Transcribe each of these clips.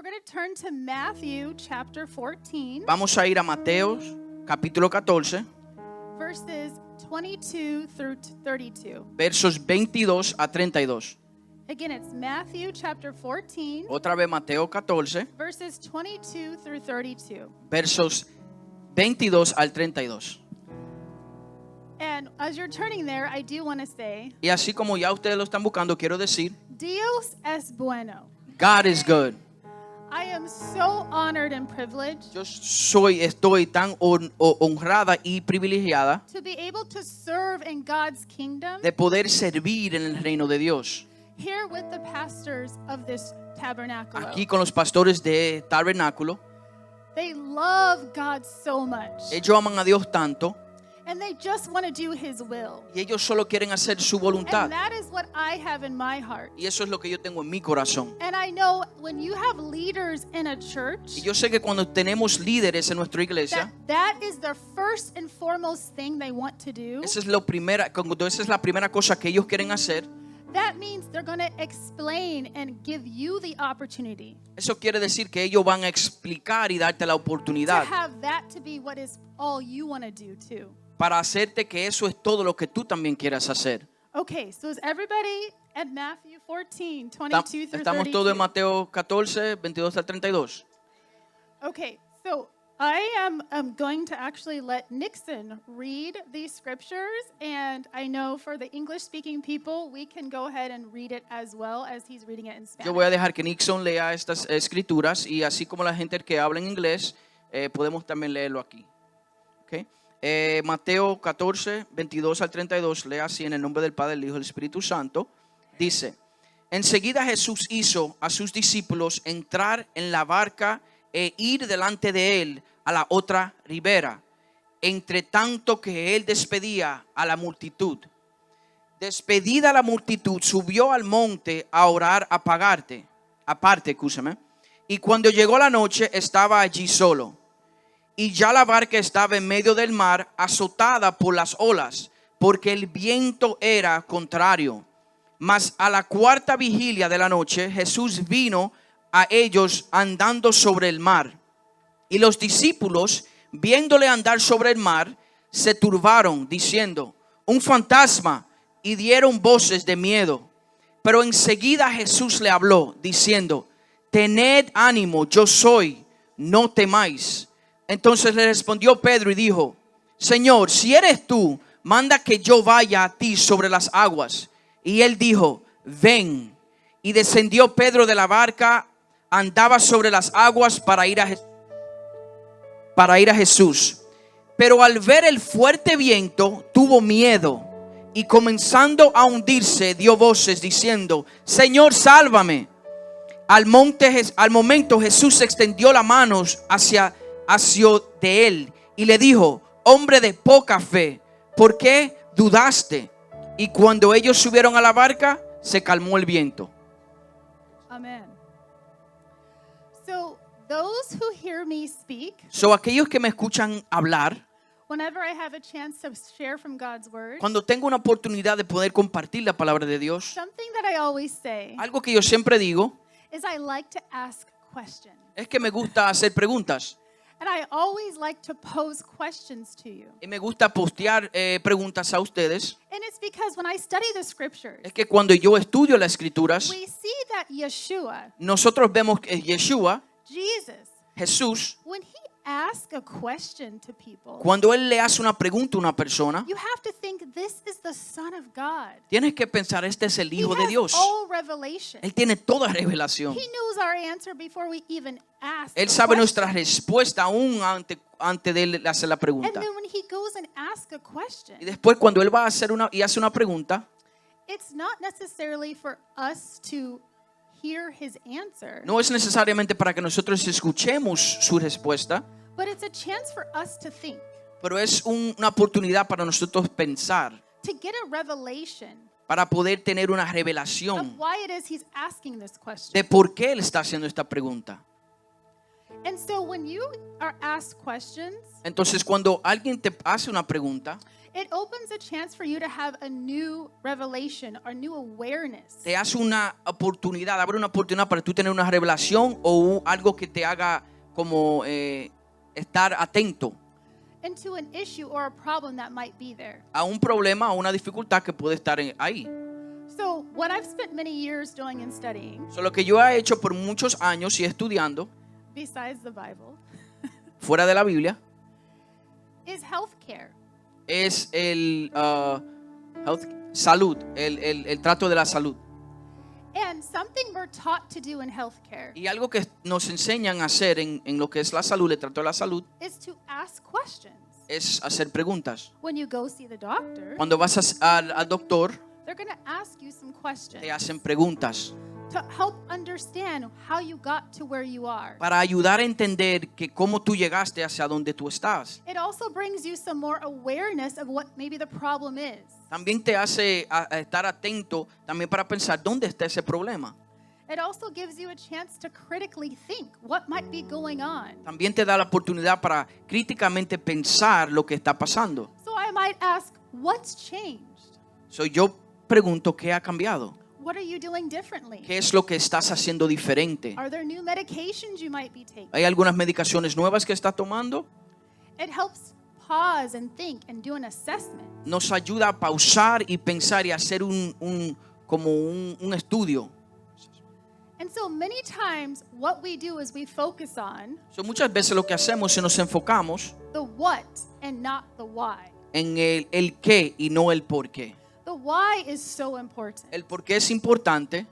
we're going to turn to Matthew chapter 14, Vamos a ir a Mateo capítulo 14, verses 22 through 32. versos 22 a 32. Again, it's Matthew chapter 14, Otra vez Mateo 14, verses 22 through 32. versos 22 al 32. And as you're turning there, I do want to say, Y así como ya ustedes lo están buscando, quiero decir, Dios es bueno. God is good. I am so honored and privileged Yo estoy tan honrada y privilegiada to be able to serve in God's kingdom de poder servir en el reino de Dios. here with the pastors of this tabernacle. Aquí con los pastores de Tabernáculo. They love God so much, Ellos aman a Dios tanto and they just want to do His will. y ellos solo quieren hacer su voluntad. And that is what I have in my heart. Y eso es lo que yo tengo en mi corazón. And I know when you have leaders in a church, Y yo sé que cuando tenemos líderes en nuestra iglesia, that is the first and foremost thing they want to do. esa es la primera cosa que ellos quieren hacer. That means they're going to explain and give you the opportunity Eso quiere decir que ellos van a explicar y darte la to oportunidad have that to be what is all you want to do too. para hacerte que eso es todo lo que tú también quieras hacer. Okay, so is everybody at Matthew 14, 22 through Estamos 32? todos en Mateo 14, 22 al 32. Okay, so I am going to actually let Nixon read these scriptures, and I know for the English-speaking people, we can go ahead and read it as well as he's reading it in Spanish. Yo voy a dejar que Nixon lea estas escrituras y así como la gente que habla en inglés, podemos también leerlo aquí. ¿Okay? Mateo 14, 22 al 32, lea así en el nombre del Padre, del Hijo y del Espíritu Santo. Dice, enseguida Jesús hizo a sus discípulos entrar en la barca e ir delante de él a la otra ribera, entre tanto que él despedía a la multitud. Despedida la multitud, subió al monte a orar aparte, escúchame. Y cuando llegó la noche, estaba allí solo. Y ya la barca estaba en medio del mar, azotada por las olas, porque el viento era contrario. Mas a la cuarta vigilia de la noche, Jesús vino a ellos andando sobre el mar. Y los discípulos, viéndole andar sobre el mar, se turbaron, diciendo, un fantasma, y dieron voces de miedo. Pero enseguida Jesús le habló, diciendo, tened ánimo, yo soy, no temáis. Entonces le respondió Pedro y dijo, Señor, si eres tú, manda que yo vaya a ti sobre las aguas. Y él dijo, ven. Y descendió Pedro de la barca, andaba sobre las aguas para ir a Jesús. Pero al ver el fuerte viento, tuvo miedo. Y comenzando a hundirse, dio voces diciendo, Señor, sálvame. Al momento Jesús extendió las manos hacia de él y le dijo, hombre de poca fe, ¿por qué dudaste? Y cuando ellos subieron a la barca, se calmó el viento. Amen. So those who hear me speak, Aquellos que me escuchan hablar, whenever I have a chance to share from God's word, cuando tengo una oportunidad de poder compartir la palabra de Dios, something that I always say algo que yo siempre digo is I like to ask questions. es que me gusta hacer preguntas. And I always like to pose questions to you. Y me gusta postear preguntas a ustedes. And it's because when I study the scriptures, Es que cuando yo estudio las escrituras, we see that Yeshua, nosotros vemos que Yeshua, Jesus, Jesús, when he asks a question to people, cuando él le hace una pregunta a una persona, you have to think this is the Son of God. tienes que pensar, este es el Hijo He de has Dios. all revelation. Él tiene toda revelación. He knows our answer before we even ask. Él the sabe question. nuestra respuesta aún antes de él hacer la And pregunta. then when he goes and asks a question, Y después cuando él va a hacer hace una pregunta, it's not necessarily for us to hear his answer, no es necesariamente para que nosotros escuchemos su respuesta, but it's a chance for us to think, pero es una oportunidad para nosotros pensar, to get a revelation para poder tener una of revelación why it is he's asking this question. de por qué él está haciendo esta pregunta. And so when you are asked questions, Entonces, cuando alguien te hace una pregunta, It opens a chance for you to have a new revelation or new awareness. Te hace una oportunidad, abre una oportunidad para tú tener una revelación o algo que te haga como estar atento Into an issue or a problem that might be there. a un problema o una dificultad que puede estar ahí. So, what I've spent many years doing and studying, So, lo que yo he hecho por muchos años y estudiando besides the Bible, fuera de la Biblia is healthcare. es el salud, el trato de la salud. And something we're taught to do in healthcare Y algo que nos enseñan a hacer en lo que es la salud, el trato de la salud, is to ask questions. es hacer preguntas. When you go see the doctor, Cuando vas al doctor, they're going to ask you some questions te hacen preguntas to help understand how you got to where you are. para ayudar a entender que cómo tú llegaste hacia donde tú estás. It also brings you some more awareness of what maybe the problem is. También te hace a estar atento también para pensar dónde está ese problema. It also gives you a chance to critically think what might be going on. También te da la oportunidad para críticamente pensar lo que está pasando. So I might ask, what's changed? So, yo pregunto, ¿qué ha cambiado? What are you doing differently? ¿Qué es lo que estás haciendo diferente? Are there new medications you might be taking? ¿Hay algunas medicaciones nuevas que estás tomando? It helps pause and think and do an assessment. Nos ayuda a pausar y pensar y hacer como un estudio. And so many times what we do is we focus on So, muchas veces lo que hacemos es nos enfocamos the what and not the why. en el qué y no el por qué. The why is so important. El por qué es importante.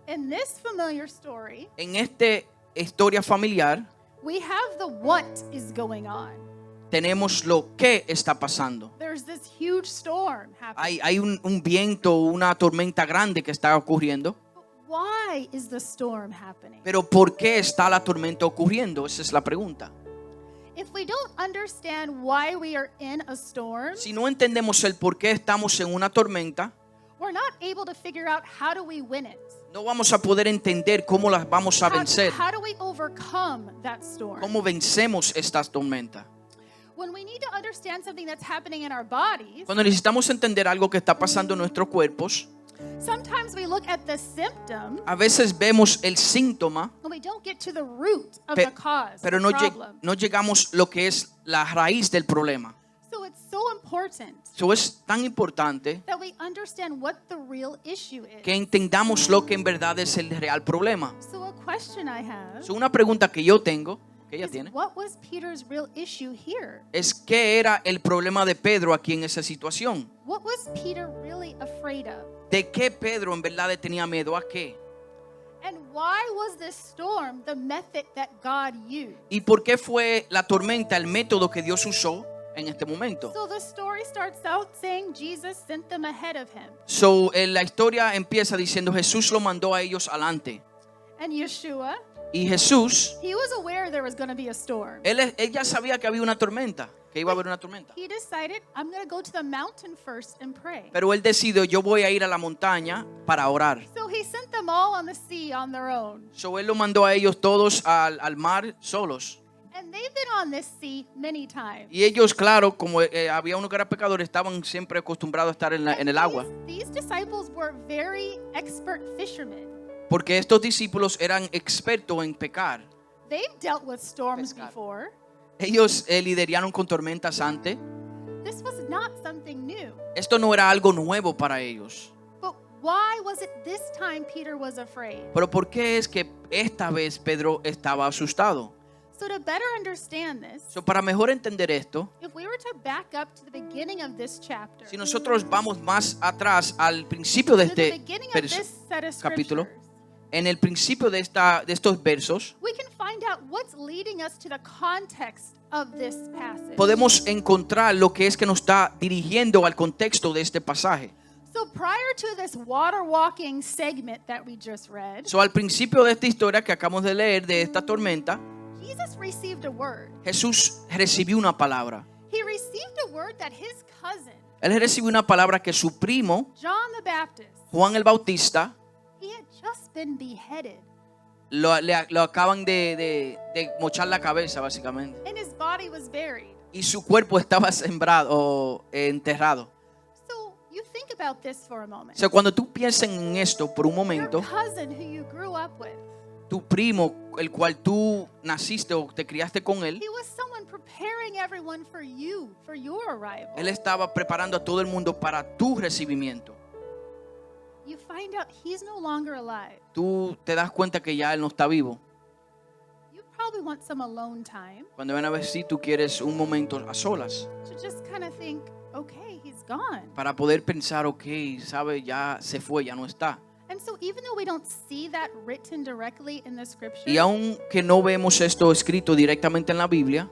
In this familiar story, En esta historia familiar we have the what is going on. tenemos lo que está pasando. There's this huge storm happening. Hay un viento, una tormenta grande que está ocurriendo. But why is the storm happening? Pero ¿por qué está la tormenta ocurriendo? Esa es la pregunta. If we don't understand why we are in a storm, Si no entendemos el por qué estamos en una tormenta, we're not able to figure out how do we win it. no vamos a poder entender cómo las vamos a vencer. How do we overcome that storm? ¿Cómo vencemos esta tormenta? When we need to understand something that's happening in our bodies, Cuando necesitamos entender algo que está pasando en nuestros cuerpos, sometimes we look at the symptom a veces vemos el síntoma, and we don't get to the root of Pe- the cause, pero the no, problem. no llegamos lo que es la raíz del problema. So it's so important Eso es tan importante that we understand what the real issue is. que entendamos lo que en verdad es el real problema. So a question I have So, una pregunta que yo tengo, que ella is, tiene, what was Peter's real issue here? es qué era el problema de Pedro aquí en esa situación. What was Peter really afraid of? ¿De qué Pedro en verdad le tenía miedo? ¿A qué? And why was this storm the method that God used? ¿Y por qué fue la tormenta el método que Dios usó en este momento? So the story starts out saying Jesus sent them ahead of him. So, la historia empieza diciendo Jesús lo mandó a ellos adelante. And Yeshua, Y Jesús, he was aware there was going to be a storm. él ya sabía que había una tormenta, que iba a haber una tormenta. He decided, I'm going to go to the mountain first and pray. Pero él decidió, yo voy a ir a la montaña para orar. So he sent them all on the sea on their own. So, él lo mandó a ellos todos al mar solos. And they've been on this sea many times. Y ellos, claro, como había uno que era pecador, estaban siempre acostumbrados a estar en el agua. These disciples were very expert fishermen. Porque estos discípulos eran expertos en pecar. They've dealt with storms Pescar. before. Ellos lidiaron con tormentas antes. This was not something new. Esto no era algo nuevo para ellos. But why was it this time Peter was afraid? Pero ¿por qué es que esta vez Pedro estaba asustado? So to better understand this, So, para mejor entender esto, if we were to back up to the beginning of this chapter, si nosotros vamos más atrás al principio de to the este beginning of verso, this set of capítulo, scriptures, en el principio de estos versos, we can find out what's leading us to the context of this passage. podemos encontrar lo que es que nos está dirigiendo al contexto de este pasaje. So prior to this water walking segment that we just read, So, al principio de esta historia que acabamos de leer de esta tormenta, Jesus received a word. Jesús recibió una palabra. He received a word that his cousin, Él recibió una palabra que su primo, John the Baptist, Juan el Bautista, he had just been beheaded lo acaban de mochar la cabeza, básicamente. and his body was buried. y su cuerpo estaba sembrado o enterrado. So you think about this for a moment. O sea, cuando tú piensas en esto por un Your momento, cousin who you grew up with, tu primo, el cual tú naciste o te criaste con él, he was someone preparing everyone for you, for your arrival. él estaba preparando a todo el mundo para tu recibimiento. You find out he's no longer alive. Tú te das cuenta que ya él no está vivo. You probably want some alone time Cuando ven a ver si tú quieres un momento a solas to just kind of think, okay, he's gone. para poder pensar, ok, sabe, ya se fue, ya no está. And so even though we don't see that written directly in the scripture, Y aunque no vemos esto escrito directamente en la Biblia,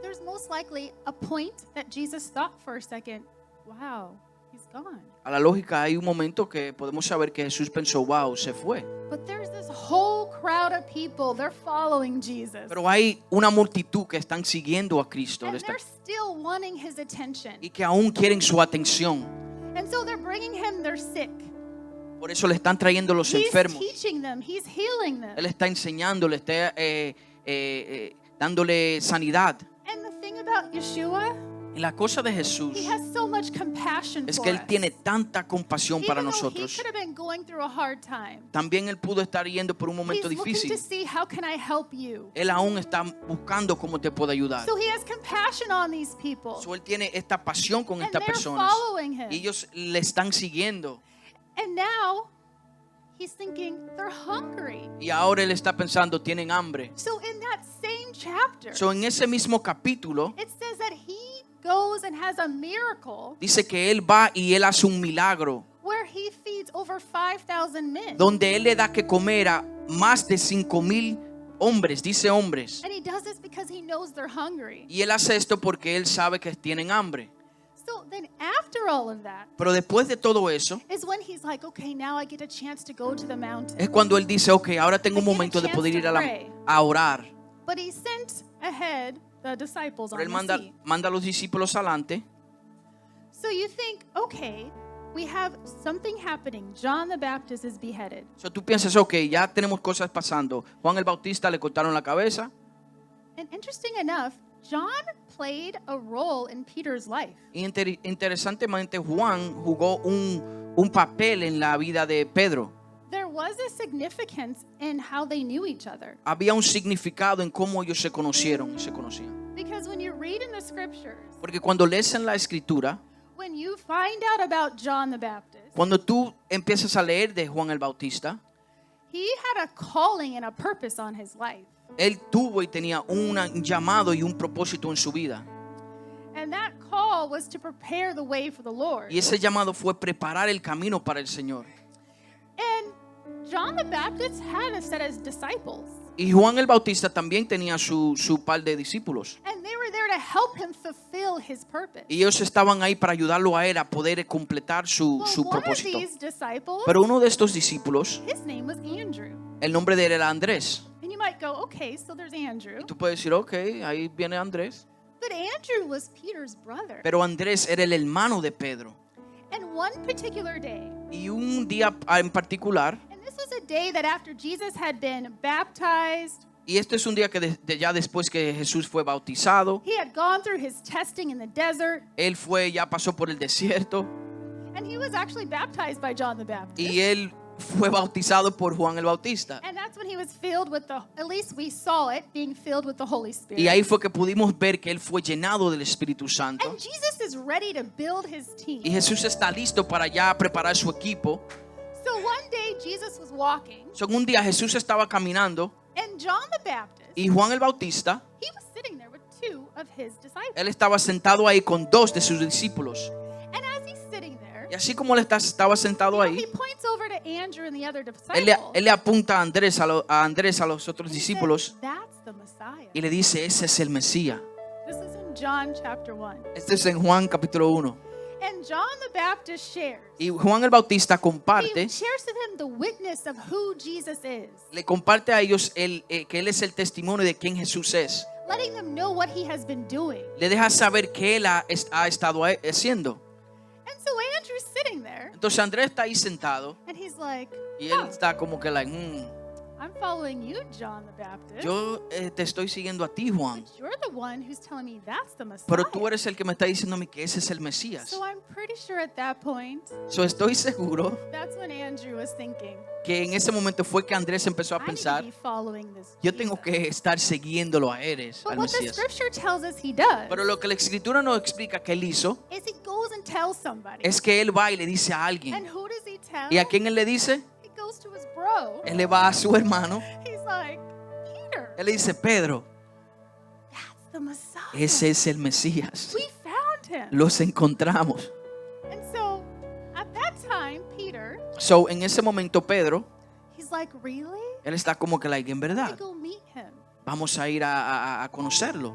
there's most likely a point that Jesus thought for a second, wow, he's gone. a la lógica hay un momento que podemos saber que Jesús pensó, wow, se fue. But there's this whole crowd of people, they're following Jesus. Pero hay una multitud que están siguiendo a Cristo And they're still wanting his attention. y que aún quieren su atención. And so they're bringing him their sick. Por eso le están trayendo los He's enfermos. teaching them, he's healing them. Él está enseñando, le está dándole sanidad. And the thing about Yeshua, Y la cosa de Jesús he has so much compassion es for que Él us. tiene tanta compasión para Even though he nosotros. could have been going through a hard time, También Él pudo estar yendo por un he's momento looking difícil. to see how can I help you. Él aún está buscando cómo te puede ayudar. So he has compassion on these people. So, Él tiene esta pasión con And estas they're personas. following him. Y ellos le están siguiendo. And now he's thinking they're hungry. Y ahora Él está pensando, tienen hambre. So in that same chapter, So, en ese mismo capítulo it says that he goes and has a miracle dice que Él va y Él hace un milagro where he feeds over 5,000 men. donde Él le da que comer a más de 5,000 hombres, dice hombres. And he does this because he knows they're hungry. Y Él hace esto porque Él sabe que tienen hambre. So then after all of that Pero después de todo eso, is when he's like, okay, now I get a chance to go to the mountain. es cuando Él dice, ok, ahora tengo un momento de poder ir a orar. But he sent ahead the disciples Pero on Él the sea. manda a los discípulos adelante. So you think, okay, we have something happening. John the Baptist is beheaded. So, tú piensas, ok, ya tenemos cosas pasando. Juan el Bautista le cortaron la cabeza. And interesting enough, John played a role in Peter's life. Y interesantemente, Juan jugó un papel en la vida de Pedro. There was a significance in how they knew each other. Había un significado en cómo ellos se conocieron y se conocían. Because when you read in the scriptures, Porque cuando lees en la escritura, when you find out about John the Baptist, cuando tú empiezas a leer de Juan el Bautista, he had a calling and a purpose on his life. él tuvo y tenía un llamado y un propósito en su vida. And that call was to prepare the way for the Lord. Y ese llamado fue preparar el camino para el Señor. And John the Baptist had a set of disciples. Y Juan el Bautista también tenía su par de discípulos. And they were there to help him fulfill his purpose. Y ellos estaban ahí para ayudarlo a él a poder completar su Well, one of propósito. these disciples, Pero uno de estos discípulos, his name was Andrew. el nombre de él era Andrés. And you might go, okay, so there's Andrew. Y tú puedes decir, ok, ahí viene Andrés. But Andrew was Peter's brother. Pero Andrés era el hermano de Pedro. And one particular day, Y un día en particular, and this was a day that after Jesus had been baptized, y este es un día que ya después que Jesús fue bautizado, he had gone through his testing in the desert, él ya pasó por el desierto and he was actually baptized by John the Baptist. y él fue bautizado por Juan el Bautista. And that's when he was filled with at least we saw it, being filled with the Holy Spirit. Y ahí fue que pudimos ver que él fue llenado del Espíritu Santo. And Jesus is ready to build his team. Y Jesús está listo para ya preparar su equipo. So one day Jesus was walking, So, un día Jesús estaba caminando and John the Baptist, y Juan el Bautista, he was sitting there with two of his disciples. él estaba sentado ahí con 2 de sus discípulos. And as he's sitting there, Y así como él estaba sentado he ahí, points over to Andrew and the other él disciple. le apunta a Andrés, a los otros and he discípulos said, that's the Messiah. y le dice, ese es el Mesías. This is in John chapter 1. Este es en Juan capítulo 1. And John the Baptist shares. Y Juan el Bautista He comparte, shares with him the witness of who Jesus is, le comparte a ellos que él es el testimonio de quién Jesús es. letting them know what he has been doing. Le deja saber que él ha estado haciendo. And so Andrew's sitting there, Entonces Andrés está ahí sentado and he's like, y él oh, está como que like, I'm following you, John the Baptist. Yo te estoy siguiendo a ti, Juan. But you're the one who's telling me that's the Messiah. Pero tú eres el que me está diciendo a mí que ese es el Mesías. So I'm pretty sure at that point, Estoy seguro that's when Andrew was thinking, que en ese momento fue que Andrés empezó a I need to pensar, be following this yo tengo Jesus. que estar siguiéndolo a Eres, But al what the Mesías. scripture tells us he does Pero lo que la Escritura nos explica que él hizo is he goes and tells somebody. es que él va y le dice a And alguien. who does he tell? ¿Y a quién él le dice? He goes to his bro. Él le va a su hermano. He's like, Peter, Él le dice, Pedro, that's the Messiah. ese es el Mesías. We found him. Los encontramos. And so at that time, Peter, So, en ese momento, Pedro, he's like, really? él está como que, like, en I verdad, go meet him. vamos a ir a conocerlo.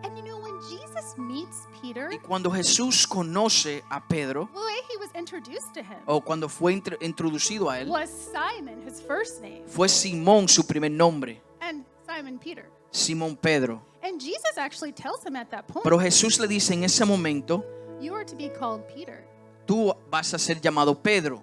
And you know, when Jesus meets Peter, Y cuando Jesús conoce a Pedro, the way he was introduced to him o cuando fue introducido a él, was Simon, his first name, fue Simón su primer nombre, and Simon Peter. Simón Pedro. And Jesus actually tells him at that point, Pero Jesús le dice en ese momento, you are to be called Peter. tú vas a ser llamado Pedro.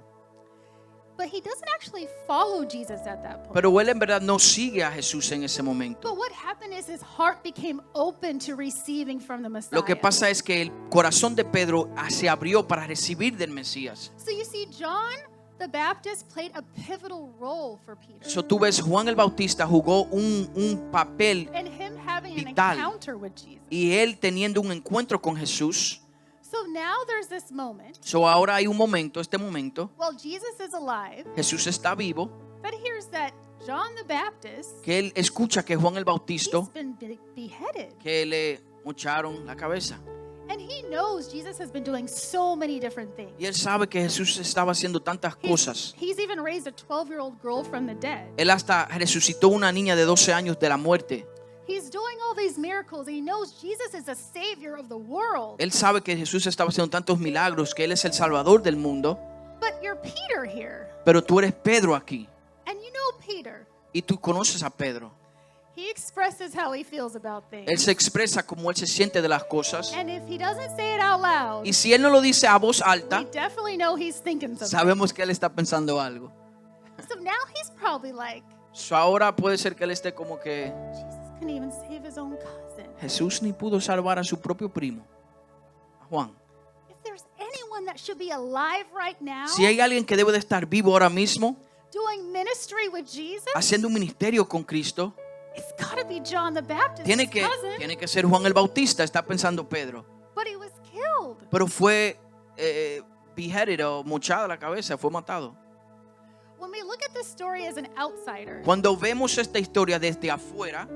But he doesn't actually follow Jesus at that point. Pero él en verdad no sigue a Jesús en ese momento. But what happened is his heart became open to receiving from the Messiah. Lo que pasa es que el corazón de Pedro se abrió para recibir del Mesías. So you see, John the Baptist played a pivotal role for Peter. So tú ves, Juan el Bautista jugó un papel And him having an vital. encounter with Jesus. y él teniendo un encuentro con Jesús. So now there's this moment, So ahora hay un momento, este momento, while Jesus is alive, Jesús está vivo, that hears that John the Baptist, que él escucha que Juan el Bautista, he's been beheaded. que le mocharon la cabeza. And he knows Jesus has been doing so many different things. Y él sabe que Jesús estaba haciendo tantas cosas. He's even raised a 12-year-old girl from the dead. Él hasta resucitó una niña de 12 años de la muerte. He's doing all these miracles. He knows Jesus is a savior of the world. Él sabe que Jesús estaba haciendo tantos milagros, que Él es el Salvador del mundo. But you're Peter here. Pero tú eres Pedro aquí. And you know Peter. Y tú conoces a Pedro. He expresses how he feels about Él things. se expresa como Él se siente de las cosas. And if he doesn't say it out loud, Y si Él no lo dice a voz we alta, definitely know he's thinking something. sabemos que Él está pensando algo. So now he's probably like, So ahora puede ser que Él esté como que Jesus couldn't even save his own cousin. Jesús ni pudo salvar a su propio primo, a Juan. If there's anyone that should be alive right now, Si hay alguien que debe de estar vivo ahora mismo, doing ministry with Jesus, haciendo un ministerio con Cristo, it's got to be John the Baptist, tiene his que, cousin. tiene que ser Juan el Bautista, está pensando Pedro. But he was killed. Pero fue beheaded o mochada la cabeza, fue matado. When we look at this story as an outsider, Cuando vemos esta historia desde afuera,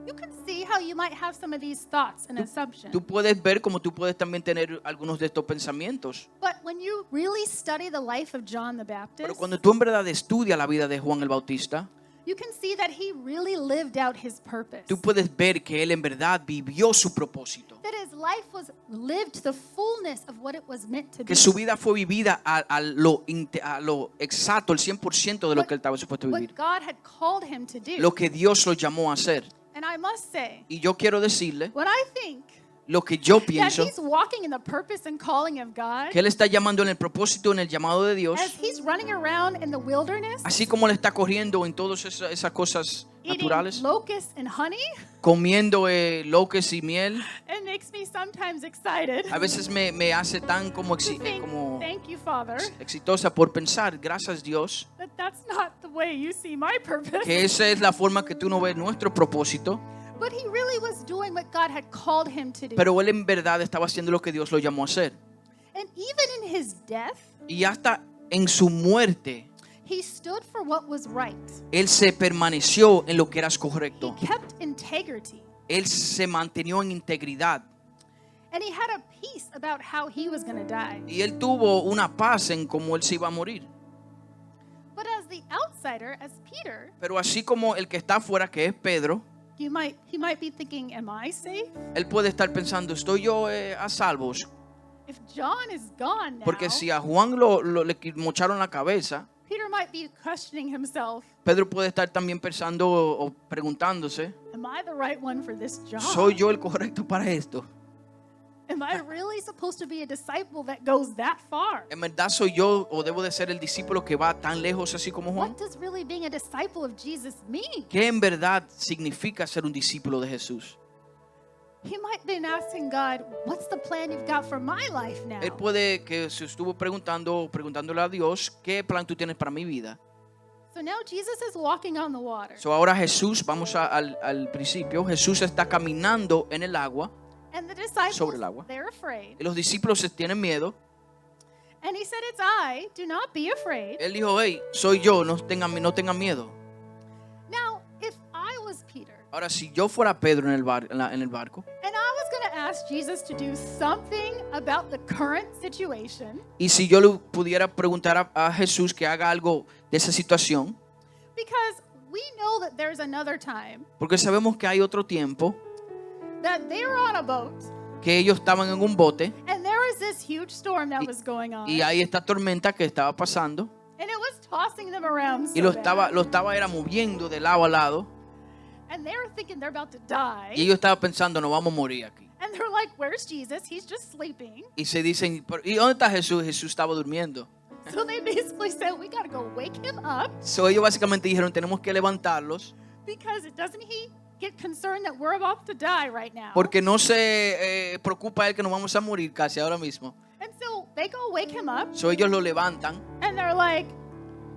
you can see how you might have some of these thoughts and assumptions. tú puedes ver como tú puedes también tener algunos de estos pensamientos. But when you really study the life of John the Pero Baptist, cuando tú en verdad estudias la vida de Juan el Bautista, you can see that he really lived out his purpose. tú puedes ver que él en verdad vivió su propósito. That his life was lived to the fullness of what it was meant to be. Que su vida fue vivida a lo exacto, el 100% de lo que él estaba supuesto a What vivir. God had called him to do. Lo que Dios lo llamó a hacer. And I must say, Y yo quiero decirle when I think lo que yo that pienso, he's walking in the purpose and calling of God, que él está llamando en el propósito, en el llamado de Dios, as he's running around in the wilderness, así como él está corriendo en todas esas cosas eating naturales, locusts and honey, comiendo loques y miel, it makes me sometimes excited. a veces me hace tan como, to think, como thank you, Father, exitosa por pensar, gracias Dios, that that's not the way you see my purpose. que esa es la forma que tú no ves nuestro propósito. But he really was doing what God had called him to do. Pero él en verdad estaba haciendo lo que Dios lo llamó a hacer. And even in his death, Y hasta en su muerte, he stood for what was right. él se permaneció en lo que era He correcto. kept integrity. Él se mantenió en integridad. And he had a peace about how he was going to die. Y él tuvo una paz en cómo él se iba a morir. But as the outsider, as Peter, Pero así como el que está afuera, que es Pedro, he might be thinking, am I safe? él puede estar pensando, ¿estoy yo a salvo? If John is gone now, Porque si a Juan le mocharon la cabeza, Peter might be questioning himself, Pedro puede estar también pensando o preguntándose, am I the right one for this job? ¿soy yo el correcto para esto? Am I really supposed to be a disciple that goes that far? ¿En verdad soy yo o debo de ser el discípulo que va tan lejos así como Juan? What does really being a disciple of Jesus mean? ¿Qué en verdad significa ser un discípulo de Jesús? He might have been asking God, what's the plan you've got for my life now? Él puede que se estuvo preguntándole a Dios, ¿qué plan tú tienes para mi vida? So now Jesus is walking on the water. So ahora Jesús, vamos al principio, Jesús está caminando en el agua, And the disciples, sobre el agua. they're afraid. y los discípulos tienen miedo. And he said, it's I, do not be afraid. Él dijo, hey, soy yo, no tengan miedo. Now, if I was Peter, Ahora, si yo fuera Pedro en el barco, and I was going to ask Jesus to do something about the current situation, y si yo le pudiera preguntar a Jesús que haga algo de esa situación, because we know that there's another time porque sabemos que hay otro tiempo that they were on a boat, que ellos estaban en un bote and there was this huge storm that was going on, y hay esta tormenta que estaba pasando and it was tossing them around y so bad. lo estaba era moviendo de lado a lado, And they were thinking they're about to die. y ellos estaban pensando, no vamos a morir aquí. And they're like, where's Jesus? He's just sleeping. Y se dicen, ¿y dónde está Jesús? Jesús estaba durmiendo. So they basically said, we got to go wake him up, So ellos básicamente dijeron, tenemos que levantarlos because doesn't he get concerned that we're about to die right now? porque no se preocupa él que nos vamos a morir casi ahora mismo. And so they go wake him up, So ellos lo levantan. and they're like,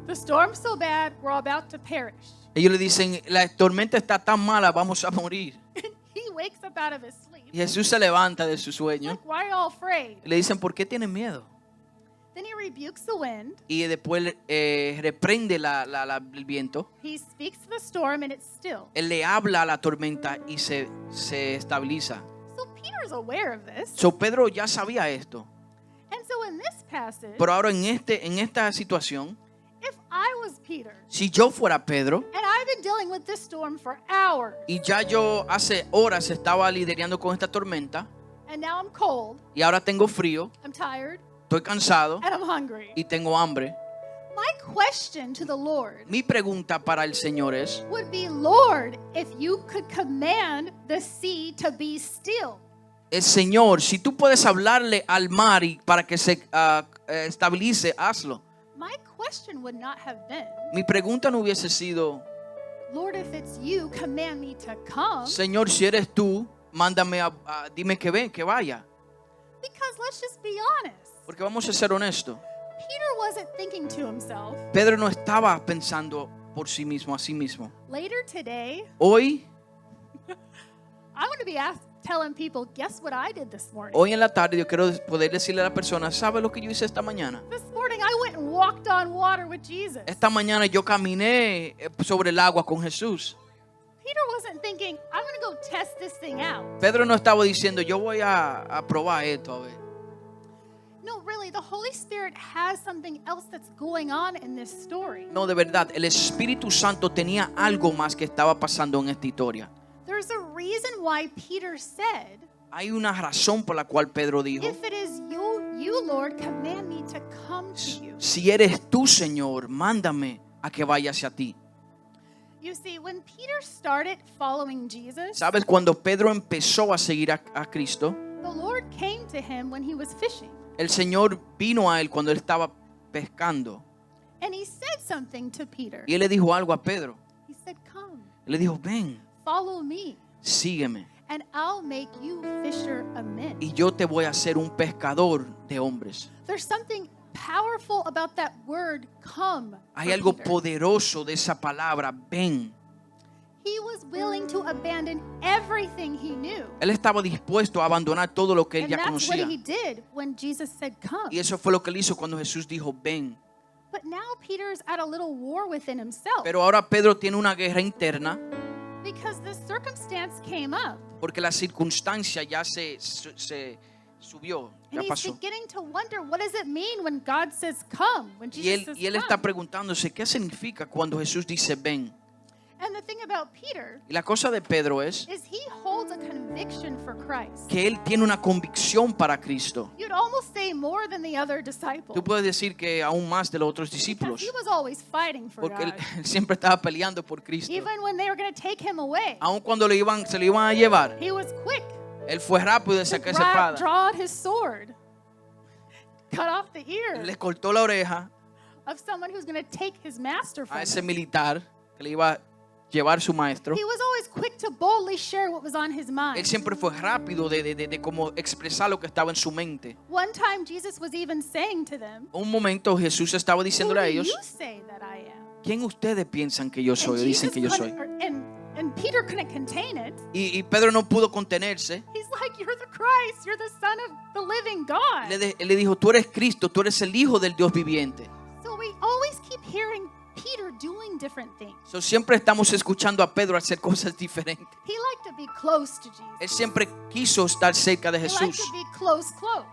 the storm's so bad, we're about to perish. Ellos le dicen, la tormenta está tan mala, vamos a morir. And he wakes up out of his sleep. Y Jesús se levanta de su sueño. Like, why are you all afraid? Y le dicen, ¿por qué tienen miedo? Then he rebukes the wind. Y después reprende el viento. He speaks to the storm, and it's still. Él le habla a la tormenta y se estabiliza. So Peter's aware of this. So Pedro ya sabía esto. And so in this passage, Pero ahora en esta situación, if I was Peter, si yo fuera Pedro and I've been dealing with this storm for hours, y ya yo hace horas estaba lidiando con esta tormenta and now I'm cold, y ahora tengo frío, I'm tired, estoy cansado and I'm hungry, y tengo hambre, my question to the Lord mi pregunta para el Señor es, would be, Lord, if you could command the sea to be still, Señor, si tú puedes hablarle al mar y para que se estabilice, hazlo. my question would not have been, Mi pregunta no hubiese sido, Lord, if it's you, command me to come, Señor, si eres tú, mándame dime que vaya. because let's just be honest. Porque vamos a ser honestos. Peter wasn't thinking to himself, Pedro no estaba pensando por sí mismo, a sí mismo. later today, Hoy I'm going to be telling people, guess what I did this morning? en la tarde yo quiero poder decirle a la persona, ¿sabe lo que yo hice esta mañana? This morning I went and walked on water with Jesus. Esta mañana yo caminé sobre el agua con Jesús. Peter wasn't thinking, I'm going to go test this thing out. Pedro no estaba diciendo, yo voy a probar esto, a ver. No, really, the Holy Spirit has something else that's going on in this story. No, de verdad, el Espíritu Santo tenía algo más que estaba pasando en esta historia. There's a reason why Peter said, Hay una razón por la cual Pedro dijo, if it is you, Lord, command me to come to you. si eres tú, Señor, mándame a que vaya hacia ti. You see, when Peter started following Jesus, ¿Sabes? Cuando Pedro empezó a seguir a Cristo, the Lord came to him when he was fishing. el Señor vino a él cuando él estaba pescando. And he said something to Peter. Y él le dijo algo a Pedro. He said, come, Él le dijo, ven, follow me, sígueme. and I'll make you fisher of men. Y yo te voy a hacer un pescador de hombres. There's something powerful about that word, come. Hay for algo Peter. poderoso de esa palabra, ven. He was willing to abandon everything he knew. Él estaba dispuesto a abandonar todo lo que él And ya that's what conocía. he did when Jesus said, come. Y eso fue lo que él hizo cuando Jesús dijo, ven. But now Peter's at a little war within himself Pero ahora Pedro tiene una guerra interna because this circumstance came up. porque la circunstancia ya se subió, ya And he's pasó. beginning to wonder, what does it mean when God says come? When Jesus says Y él come? está preguntándose qué significa cuando Jesús dice ven. And the thing about Peter Y la cosa de Pedro es is he holds a conviction for Christ. que él tiene una convicción para Cristo. You'd almost say more than the other disciples. Tú puedes decir que aún más de los otros Because discípulos, he was always fighting for porque God. él siempre estaba peleando por Cristo. Even when they were going to take him away, Aun cuando se lo iban a llevar, he was quick Él fue rápido de to sacar esa espada. draw out his sword, cut off the ear Le cortó la oreja of someone who's going to take his master from a ese him. militar que le iba a llevar su maestro. He was always quick to boldly share what was on his Él mind. siempre fue rápido de cómo expresar lo que estaba en su mente. One time, Jesus was even saying to them, Un momento Jesús estaba "Who diciéndole do a ellos, you say that I am?" ¿quién ustedes piensan que yo And soy? O dicen Jesus que yo soy. and Peter couldn't contain it. Y Pedro no pudo contenerse. He's like, "You're the Christ. You're the Son of the living God." Él le dijo, tú eres Cristo, tú eres el Hijo del Dios viviente. So we always keep hearing Peter doing different things. So, siempre estamos escuchando a Pedro hacer cosas diferentes. He liked to be close to Jesus. Él siempre quiso estar cerca de He liked Jesús. to be close.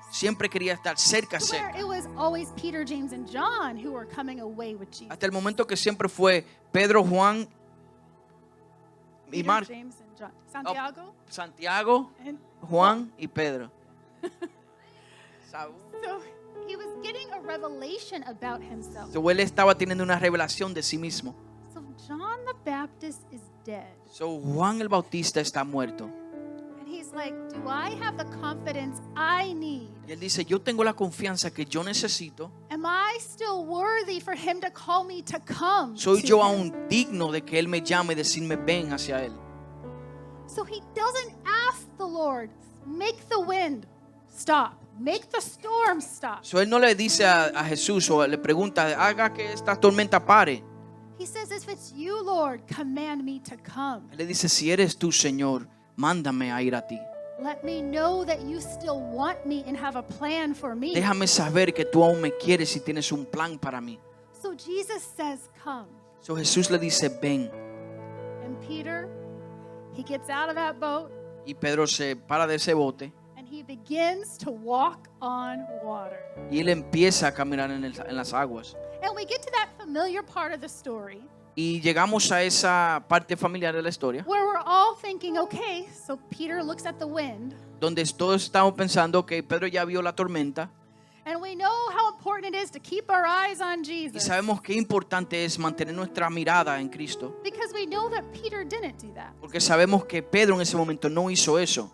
Siempre quería estar cerca, To where cerca. it was always Peter, James, and John who were coming away with Jesus. Hasta el momento que siempre fue Pedro, Juan y Peter, Marcos, James, and John. Santiago. Santiago, And Juan y Pedro. Saúl. so he was getting a revelation about himself. So, él estaba teniendo una revelación de sí mismo. So John the Baptist is dead. So, Juan el Bautista está muerto. And he's like, do I have the confidence I need? Y él dice, yo tengo la confianza que yo necesito. Am I still worthy for him to call me to come? Soy to yo him? aún digno de que él me llame y decirme ven hacia él. So he doesn't ask the Lord, make the wind stop, make the storm stop. So, él no le dice a Jesús o le pregunta, haga que esta tormenta pare. He says, if it's you, Lord, command me to come. Él le dice, si eres tú, Señor, mándame a ir a ti. Let me know that you still want me and have a plan for me. Déjame saber que tú aún me quieres y tienes un plan para mí. So Jesus says, come. So, Jesús le dice, ven. And Peter, he gets out of that boat Y Pedro se para de ese bote and he begins to walk on water. y él empieza a caminar en las aguas. And we get to that familiar part of the story Y llegamos a esa parte familiar de la historia, where we're all thinking, okay, so Peter looks at the wind, donde todos estamos pensando que Pedro ya vio la tormenta and we know how important it is to keep our eyes on y Jesus. sabemos qué importante es mantener nuestra mirada en Cristo, Because we know that Peter didn't do that. porque sabemos que Pedro en ese momento no hizo eso.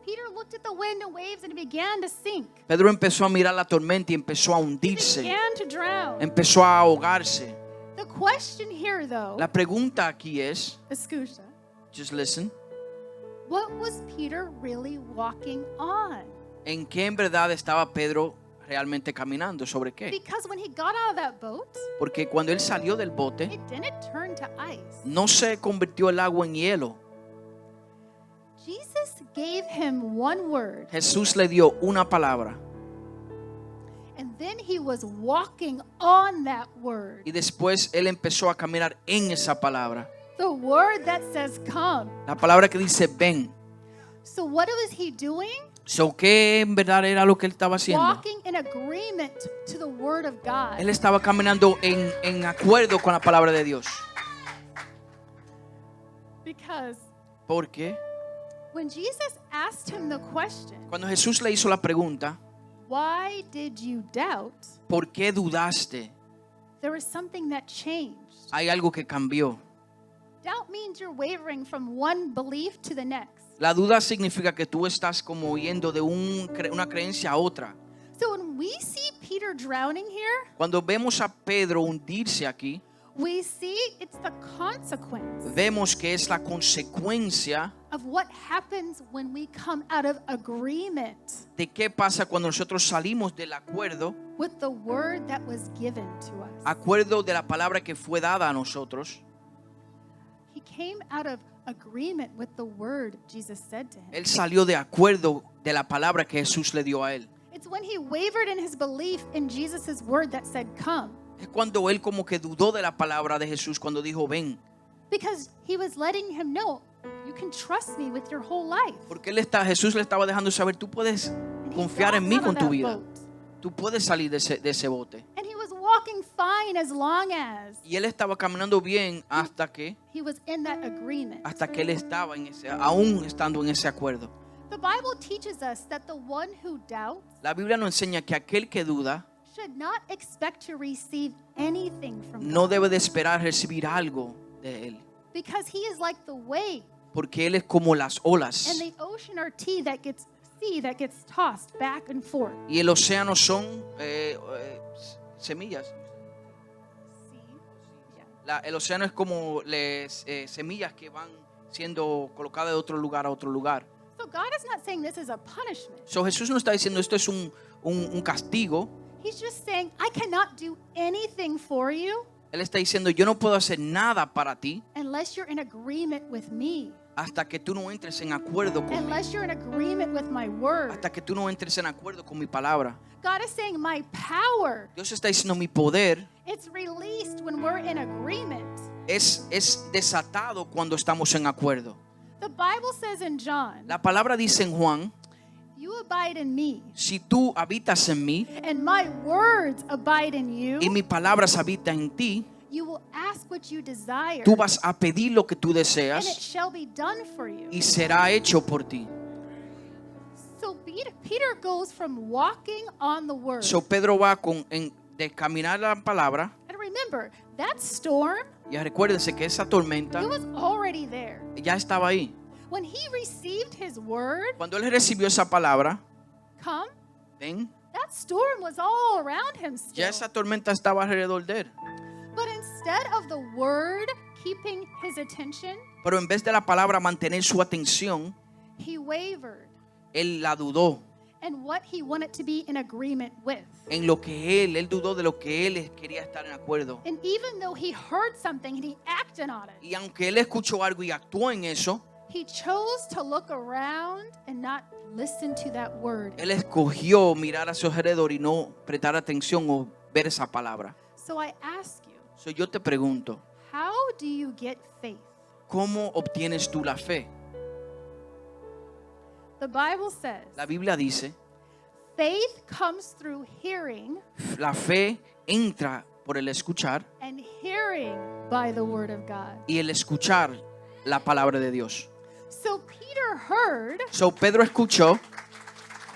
Peter looked at the wind and waves and he began to sink. Pedro empezó a mirar la tormenta y empezó a He hundirse, began to drown. empezó a ahogarse. The question here, though, La pregunta aquí es, Escucha, just listen, what was Peter really walking on? ¿en qué en verdad estaba Pedro realmente caminando? ¿Sobre qué? Because when he got out of that boat, Porque cuando él salió del bote, it didn't turn to ice. no se convirtió el agua en hielo. Jesus gave him one word, Jesús le dio una palabra and then he was walking on that word. y después él empezó a caminar en esa palabra. The word that says come. La palabra que dice ven. So what was he doing? So, ¿qué en verdad era lo que él estaba haciendo? Walking in agreement to the word of God. Él estaba caminando en acuerdo con la palabra de Dios. Because Porque when Jesus asked him the question, cuando Jesús le hizo la pregunta, why did you doubt? ¿por qué dudaste? There was something that changed. Hay algo que cambió. Doubt means you're wavering from one belief to the next. La duda significa que tú estás como yendo de una creencia a otra. So when we see Peter drowning here, Cuando vemos a Pedro hundirse aquí, we see it's the consequence vemos que es la consecuencia of what happens when we come out of agreement de qué pasa cuando nosotros salimos del acuerdo, with the word that was given to us. acuerdo de la palabra que fue dada a nosotros. He came out of agreement with the word Jesus said to him. Él salió de acuerdo de la palabra que Jesús le dio a él. It's when he wavered in his belief in Jesus' word that said come. Es cuando él como que dudó de la palabra de Jesús cuando dijo ven. Because he was letting him know, you can trust me with your whole life. Porque Jesús le estaba dejando saber, tú puedes And he confiar got en mí out con of tu that vida. boat. Tú puedes salir de ese bote. And he was walking fine as long as Y él estaba caminando bien hasta que he was in that agreement. él estaba aún estando en ese acuerdo. The Bible teaches us that the one who doubts La Biblia nos enseña que aquel que duda should not expect to receive anything from no God. debe de esperar recibir algo de él. Because he is like the way, porque Él es como las olas. And the ocean are sea that gets tossed back and forth. Y el océano son semillas. El océano es como semillas que van siendo colocadas de otro lugar a otro lugar. So God is not saying this is a punishment. So, Jesús no está diciendo esto es un castigo. He's just saying, I cannot do anything for you Él está diciendo, yo no puedo hacer nada para ti unless you're in agreement with me, hasta que tú no entres en acuerdo conmigo, unless you're in agreement with my word. hasta que tú no entres en acuerdo con mi palabra. God is saying, my power, Dios está diciendo, mi poder it's released when we're in agreement. es desatado cuando estamos en acuerdo. The Bible says in John, La palabra dice en Juan, you abide in me, si tú habitas en mí and my words abide in you, y mis palabras habitan en ti, you will ask what you desire, tú vas a pedir lo que tú and it deseas shall be done for you. y será hecho por ti. So Peter goes from walking on the word. So Pedro va de caminar la palabra. And remember, that storm, Ya recuérdense que esa tormenta it was already there. ya estaba ahí. When he received his word, Cuando él recibió esa palabra, come, ven, that storm was all around him still. ya esa tormenta estaba alrededor de él. But instead of the word keeping his attention, Pero en vez de la palabra mantener su atención, he wavered él la dudó in what he wanted to be in agreement with. en lo que él dudó de lo que él quería estar en acuerdo. And even though he heard something and he acted on it, Y aunque él escuchó algo y actuó en eso, he chose to look around and not listen to that word. él escogió mirar a su alrededor y no prestar atención o ver esa palabra. So I ask you, So yo te pregunto, how do you get faith? ¿cómo obtienes tú la fe? The Bible says, La Biblia dice, faith comes through hearing, la fe entra por el escuchar and hearing by the word of God. y el escuchar la palabra de Dios. So Peter heard, So Pedro escuchó,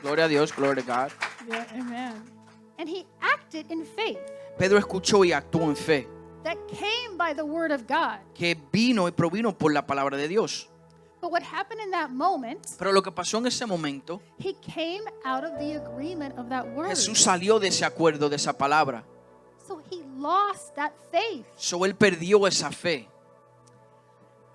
gloria a Dios, gloria a God. yeah, amen, and he acted in faith Pedro escuchó y actuó en fe, that came by the word of God. que vino y provino por la palabra de Dios. But what happened in that moment, Pero lo que pasó en ese momento, he came out of the agreement of that word. Jesús salió de ese acuerdo, de esa palabra. So he lost that faith. So él perdió esa fe.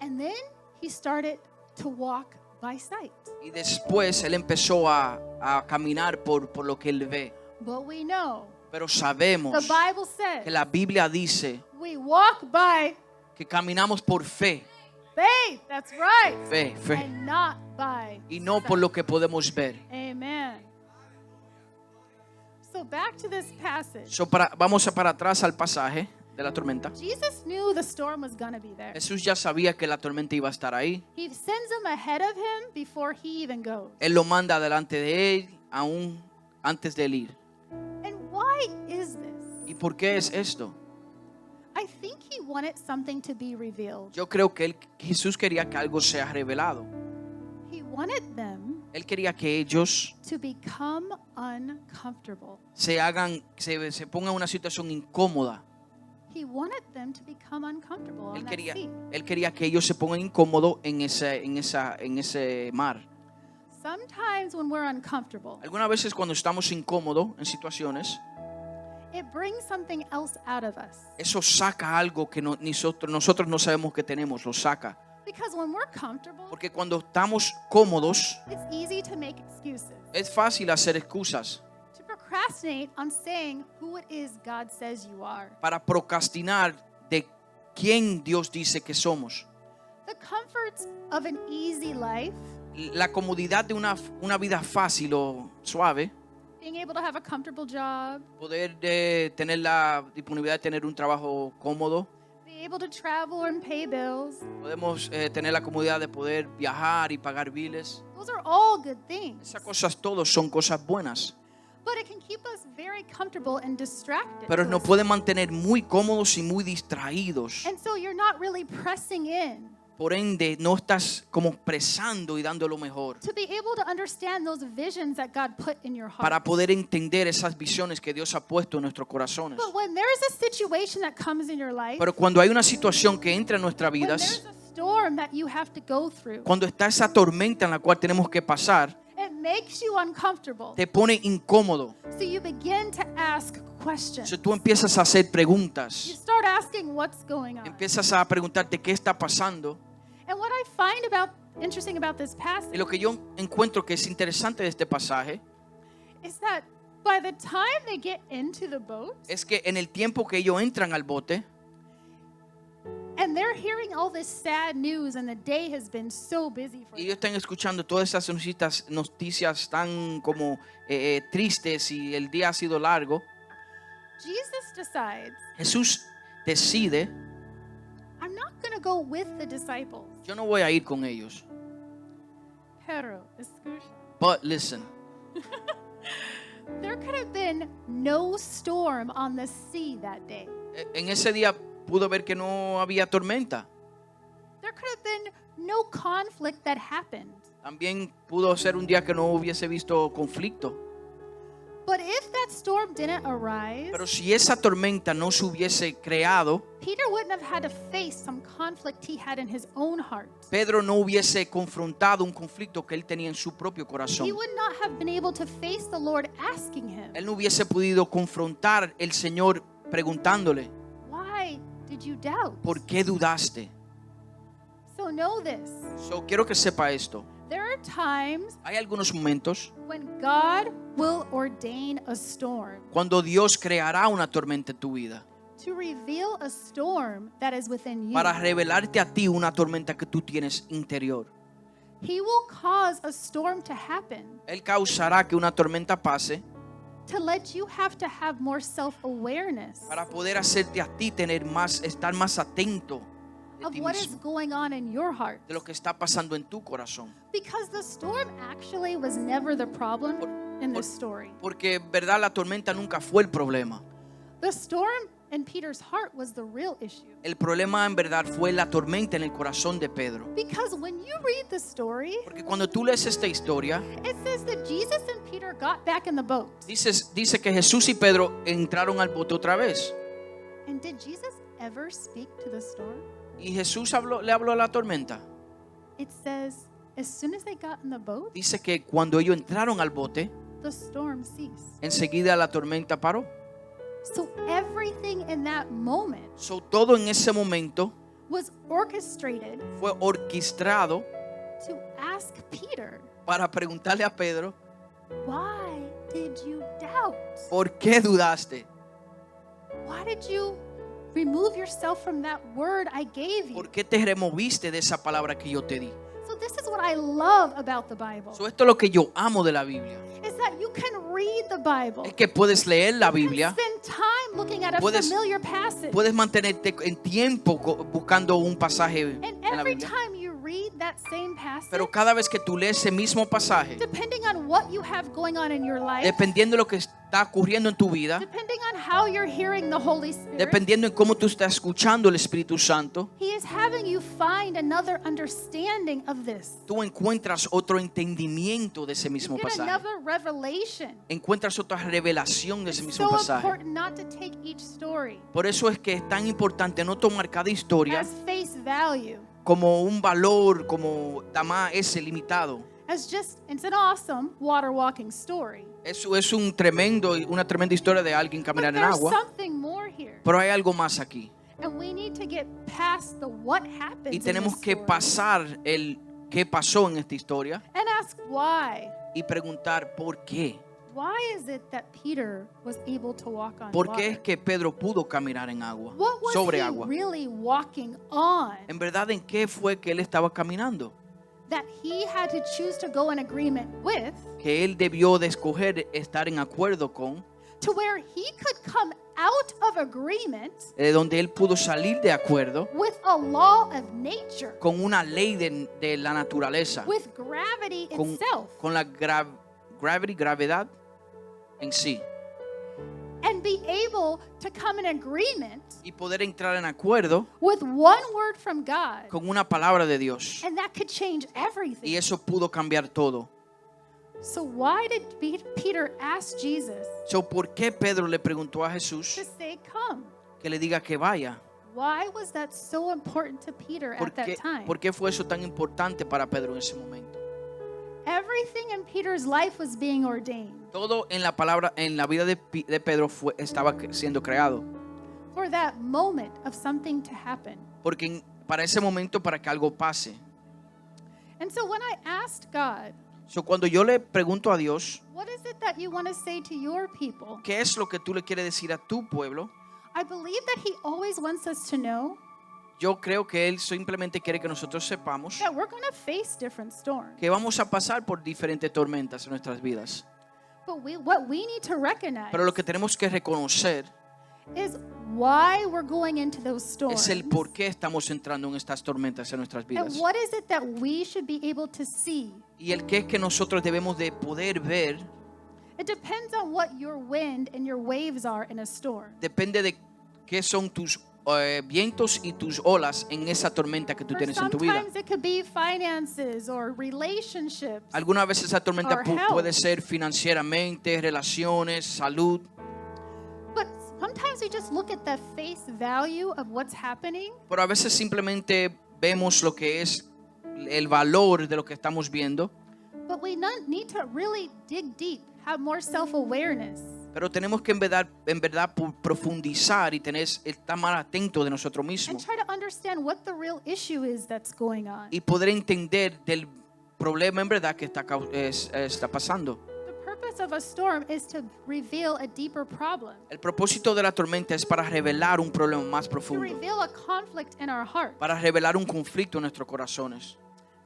And then he started to walk by sight. Y después él empezó a caminar por lo que él ve. But we know, Pero the sabemos Bible que says, la Biblia dice we walk by que caminamos por fe, faith, that's right, fe, and not by y no por lo que podemos ver. Amen. So back to this passage. So vamos para atrás al pasaje de la tormenta. Jesus knew the storm was going to be there. Jesús ya sabía que la tormenta iba a estar ahí. He sends him ahead of him before he even goes. Él lo manda delante de él aún antes de él ir. And why is this? ¿Y por qué es esto? I think he wanted something to be revealed. Yo creo que Jesús quería que algo sea revelado. He wanted them Él quería que ellos to become uncomfortable. se pongan en una situación incómoda. He wanted them to become uncomfortable on Él that sea. quería que ellos se pongan incómodos en ese mar. Sometimes when we're uncomfortable, Algunas veces cuando estamos incómodos en situaciones, it brings something else out of us. eso saca algo que nosotros no sabemos que tenemos, lo saca. Because when we're comfortable, Porque cuando estamos cómodos, it's easy to make excuses, es fácil hacer excusas to procrastinate on saying who it is God says you are. para procrastinar de quién Dios dice que somos. The comforts of an easy life, La comodidad de una vida fácil o suave, being able to have a comfortable job, poder tener la disponibilidad de tener un trabajo cómodo, be able to travel and pay bills. podemos tener la comodidad de poder viajar y pagar biles. Those are all good things. Esas cosas todas son cosas buenas, But it can keep us very comfortable and distracted. pero to nos us. pueden mantener muy cómodos y muy distraídos. And so you're not really pressing in Por ende, no estás como expresando y dando lo mejor to be able to understand those visions that God put in your heart. para poder entender esas visiones que Dios ha puesto en nuestros corazones. But when there's a situation that comes in your life, Pero cuando hay una situación que entra en nuestras when vidas, there's a storm that you have to go through, cuando está esa tormenta en la cual tenemos que pasar, it makes you uncomfortable. te pone incómodo. So you begin to ask questions. Entonces tú empiezas a hacer You preguntas, start asking what's going on. empiezas a preguntarte qué está pasando. And what I find interesting about this Y passage lo que yo encuentro que es interesante de este pasaje is that by the time they get into the boat es que en el tiempo que ellos entran al bote and they're hearing all this sad news and the day has been so busy for y them. ellos están escuchando todas esas noticias tan como tristes y el día ha sido largo, Jesus decides, Jesús decide, I'm not going to go with the disciples. yo no voy a ir con ellos. Pero, escucha. But listen, There could have been no storm on the sea that day. en ese día pudo ver que no había tormenta. There could have been no conflict that happened. También pudo ser un día que no hubiese visto conflicto. But if that storm didn't arise, Pero si esa tormenta no se hubiese creado, Peter wouldn't have had to face some conflict he had in his own heart. Pedro no hubiese confrontado un conflicto que él tenía en su propio corazón. He would not have been able to face the Lord asking him, Él no hubiese podido confrontar al Señor preguntándole, why did you doubt? ¿por qué dudaste? So know this. Quiero que sepa esto. There are times Hay algunos momentos when God will ordain a storm cuando Dios creará una tormenta en tu vida to reveal a storm that is within you. para revelarte a ti una tormenta que tú tienes interior. He will cause a storm to happen Él causará que una tormenta pase to let you have to have more self-awareness para poder hacerte a ti estar más atento de of ti what is mismo, going on in your heart. de lo que está pasando en tu corazón. Because the storm actually was never the problem in this story. Porque, verdad, la tormenta nunca fue el problema. The storm in Peter's heart was the real issue. El problema, en verdad, fue la tormenta en el corazón de Pedro. Because when you read the story, Porque cuando tú lees esta historia, it says that Jesus and Peter got back in the boat. dice que Jesús y Pedro entraron al bote otra vez. And did Jesus ever speak to the storm? Y Jesús le habló a la tormenta. It says, as soon as they got in the boat, Dice que cuando ellos entraron al bote, the storm ceased. enseguida la tormenta paró. So everything in that moment Todo en ese momento was orchestrated fue orquestado to ask Peter, para preguntarle a Pedro, why did you doubt? ¿por qué dudaste? Why did you remove yourself from that word I gave you? ¿Por qué te removiste de esa palabra que yo te di? So this is what I love about the Bible. Esto es lo que yo amo de la Biblia. Is that you can read the Bible. Es que puedes leer la You can Biblia, spend time looking at a Puedes- familiar passage. puedes mantenerte en tiempo buscando un pasaje And en la every Biblia. time you read that same passage, Pero cada vez que tú lees ese mismo pasaje, depending on what you have going on in your life, dependiendo de lo que está ocurriendo en tu vida, depending on how you're hearing the Holy Spirit, dependiendo en cómo tú estás escuchando el Espíritu Santo, He is having you find another understanding of this. tú encuentras otro entendimiento de ese You mismo get pasaje. another revelation. Encuentras otra revelación de ese It's mismo so pasaje. important not to take each story Por eso es que es tan importante no tomar cada historia as face value, como un valor, como dama ese limitado. as just, it's an awesome water walking story. Eso es una tremenda historia de alguien But caminar en there's agua. something more here. Pero hay algo más aquí. And we need to get past the what happens Y in tenemos this que story pasar el qué pasó en esta historia and ask why. y preguntar por qué. Why is it that Peter was able to walk on ¿Por qué es water? que Pedro pudo caminar en agua? What was Sobre he agua. really walking on En verdad, ¿en qué fue que él estaba caminando? that he had to choose to go in agreement with, Que él debió de escoger estar en acuerdo con, to where he could come out of agreement donde él pudo salir de acuerdo with a law of nature, con una ley de la naturaleza, with gravity con, itself, con la gravedad en sí, and be able to come in agreement y poder entrar en acuerdo with one word from God, con una palabra de Dios. and that could change everything. Y eso pudo cambiar todo. So why did Peter ask Jesus ¿Por qué Pedro le preguntó a Jesús to say, come? que le diga que vaya? Why was that so important to Peter at that time? ¿Por qué fue eso tan importante para Pedro en ese momento? Everything in Peter's life was being ordained Todo en la vida de Pedro estaba siendo creado. for that moment of something to happen. Porque para ese momento, para que algo pase. And so when I asked God, Cuando yo le pregunto a Dios, what is it that you want to say to your people? ¿qué es lo que tú le quieres decir a tu pueblo? I believe that He always wants us to know Yo creo que Él simplemente quiere que nosotros sepamos that we're going to face different storms. que vamos a pasar por diferentes tormentas en nuestras vidas. But what we need to recognize Pero lo que tenemos que reconocer is why we're going into those storms. es el por qué estamos entrando en estas tormentas en nuestras And vidas. what is it that we should be able to see? Y el qué es que nosotros debemos de poder ver It depends on what your wind and your waves are in a storm. depende de qué son tus vientos y tus olas en esa tormenta que tú For tienes en tu vida. sometimes it could be finances or relationships. Algunas veces esa tormenta Or health. puede ser financieramente, relaciones, salud. But sometimes we just look at the face value of what's happening, Pero a veces simplemente vemos lo que es el valor de lo que estamos viendo. but we need to really dig deep, have more self-awareness. Pero tenemos que en verdad profundizar y estar más atentos de nosotros And mismos. try to understand what the real issue is that's going on. Y poder entender del problema en verdad que está pasando. The purpose of a storm is to reveal a deeper problem, El propósito de la tormenta es para revelar un problema más to profundo. reveal a conflict in our heart. Para revelar un conflicto en nuestros corazones.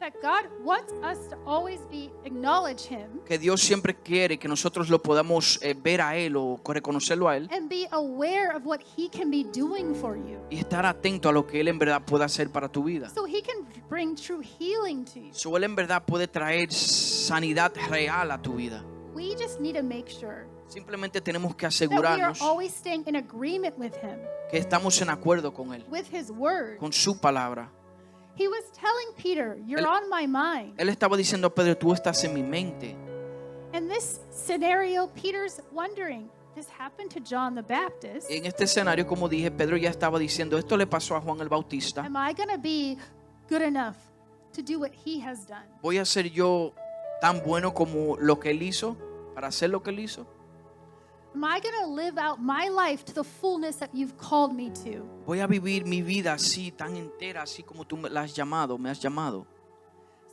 That God wants us to always acknowledge Him Que Dios siempre quiere que nosotros lo podamos ver a Él o reconocerlo a Él. and be aware of what He can be doing for you, Y estar atento a lo que Él en verdad puede hacer para tu vida. so He can bring true healing to you. Él en verdad puede traer sanidad real a tu vida. We just need to make sure Simplemente tenemos que that we are asegurarnos always staying in agreement with Him, que estamos en acuerdo con Él, with His Word. con su palabra. He was telling Peter, "You're Él- on my mind." Él estaba diciendo a Pedro, tú estás en mi mente. In this scenario, Peter's wondering, this happened to John the Baptist. En este escenario, como dije, Pedro ya estaba diciendo, esto le pasó a Juan el Bautista. Am I going to be good enough to do what he has done? ¿Voy a ser yo tan bueno como lo que Él hizo, para hacer lo que Él hizo? Am I going to live out my life to the fullness that you've called me to? Voy a vivir mi vida así, tan entera, así como tú me has llamado.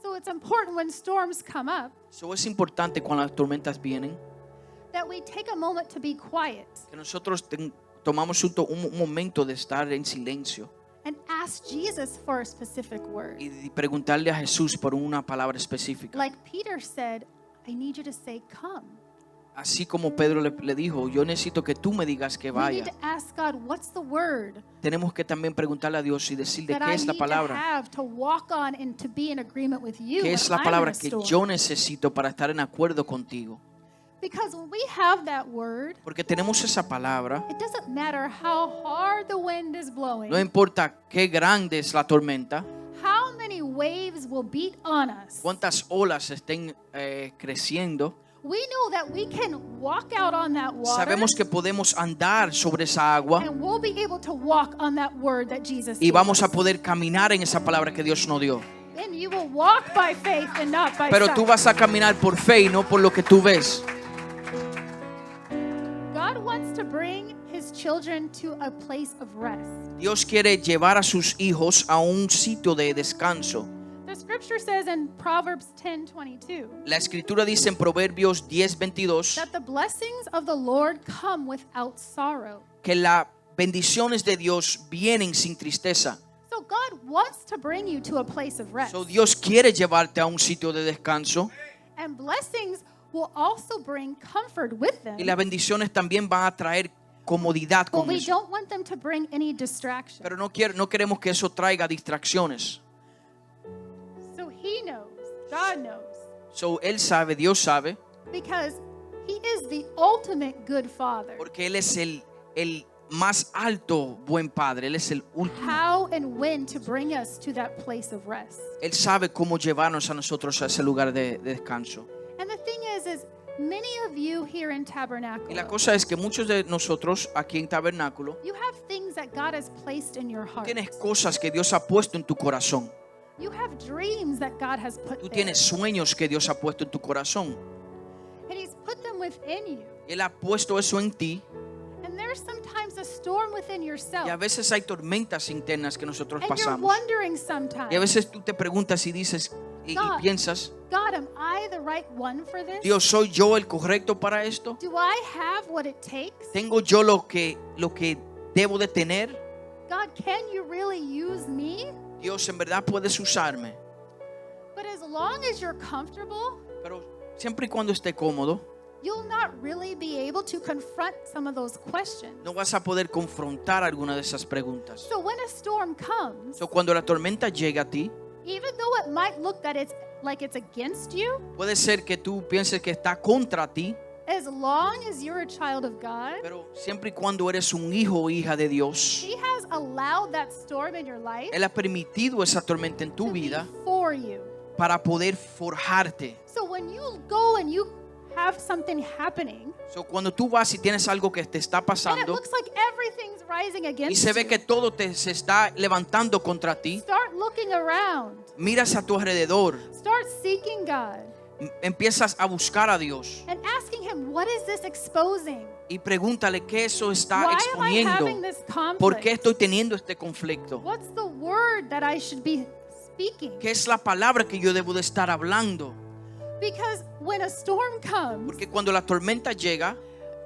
So it's important when storms come up Es importante cuando las tormentas vienen, that we take a moment to be quiet que nosotros tomamos un momento de estar en silencio and ask Jesus for a specific word. y preguntarle a Jesús por una palabra específica. Like Peter said, I need you to say, come. Así como Pedro le dijo, yo necesito que tú me digas que We need vaya. to ask God, what's the word Tenemos que también preguntarle a Dios y decirle that qué I es la need to palabra. have to walk on and to be in agreement with you ¿Qué when es la I'm palabra in a que storm? yo necesito para estar en acuerdo contigo? Because when we have that word, Porque tenemos esa palabra. it doesn't matter how hard the wind is blowing, No importa qué grande es la tormenta, how many waves will beat on us. cuántas olas estén creciendo. We know that we can walk out on that water Sabemos que podemos andar sobre esa agua and we'll be able to walk on that word that Jesus y gave vamos a us. poder caminar en esa palabra que Dios nos dio. And you will walk by faith and not by Pero tú sight. vas a caminar por fe y no por lo que tú ves. God wants to bring his children to a place of rest. Dios quiere llevar a sus hijos a un sitio de descanso. The scripture says in Proverbs 10:22 La escritura dice en Proverbios 10:22 that the blessings of the Lord come without sorrow. que las bendiciones de Dios vienen sin tristeza. So God wants to bring you to a place of rest. Dios quiere llevarte a un sitio de descanso And blessings will also bring comfort with them. y las bendiciones también van a traer comodidad But con we eso. don't want them to bring any distraction. Pero no queremos que eso traiga distracciones. So he knows, God knows, Él sabe, Dios sabe, because he is the ultimate good father. porque Él es el más alto buen padre. Él es el último. How and when to bring us to that place of rest. Él sabe cómo llevarnos a nosotros a ese lugar de descanso. And the thing is many of you here in Y la Tabernacle, cosa es que muchos de nosotros aquí en Tabernáculo you have things that God has placed in your heart. tienes cosas que Dios ha puesto en tu corazón. You have dreams that God has put Tú there. tienes sueños que Dios ha puesto en tu corazón. And He's put them within you. Él ha puesto eso en ti. And there's sometimes a storm within yourself. Y a veces hay tormentas internas que nosotros And you're pasamos. wondering sometimes, Y a veces tú te preguntas y dices y piensas, God, am I the right one for this? Dios, ¿soy yo el correcto para esto? Do I have what it takes? ¿Tengo yo lo que debo de tener? God, can you really use me? Dios, en verdad puedes usarme. But as long as you're comfortable, Pero siempre y cuando esté cómodo, you'll not really be able to confront some of those questions. no vas a poder confrontar alguna de esas preguntas. So when a storm comes, So, cuando la tormenta llega a ti, even though it might look that it's like it's against you, puede ser que tú pienses que está contra ti, as long as you're a child of God, pero siempre y cuando eres un hijo o hija de Dios, He has allowed that storm in your life Él ha permitido esa tormenta en tu to be vida for you. para poder forjarte. So when you go and you have something happening, So, cuando tú vas y tienes algo que te está and it pasando looks like everything's rising y against se ve you, que todo se está levantando contra ti, start looking around. miras a tu alrededor, Start seeking God empiezas a buscar a Dios and asking Him, what is this exposing? y pregúntale qué eso está Why am I having exponiendo. this ¿Por qué conflict? estoy teniendo este conflicto? What's the word that I should be speaking? ¿Qué es la palabra que yo debo de estar hablando? Because when a storm comes, Porque cuando la tormenta llega,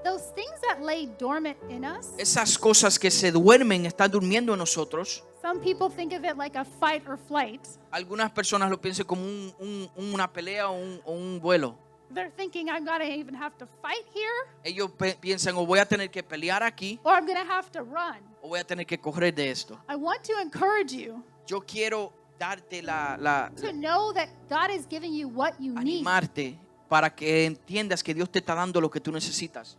those things that lay dormant in us, esas cosas que se duermen, están durmiendo en nosotros. some people think of it like a fight or flight. Algunas personas lo piensan como una pelea o un vuelo. They're thinking, I'm going to even have to fight here, Ellos piensan o voy a tener que pelear aquí or I'm going to have to run. o voy a tener que correr de esto. I want to encourage you Yo quiero darte to know that God is giving you what you need, animarte para que entiendas que Dios te está dando lo que tú necesitas.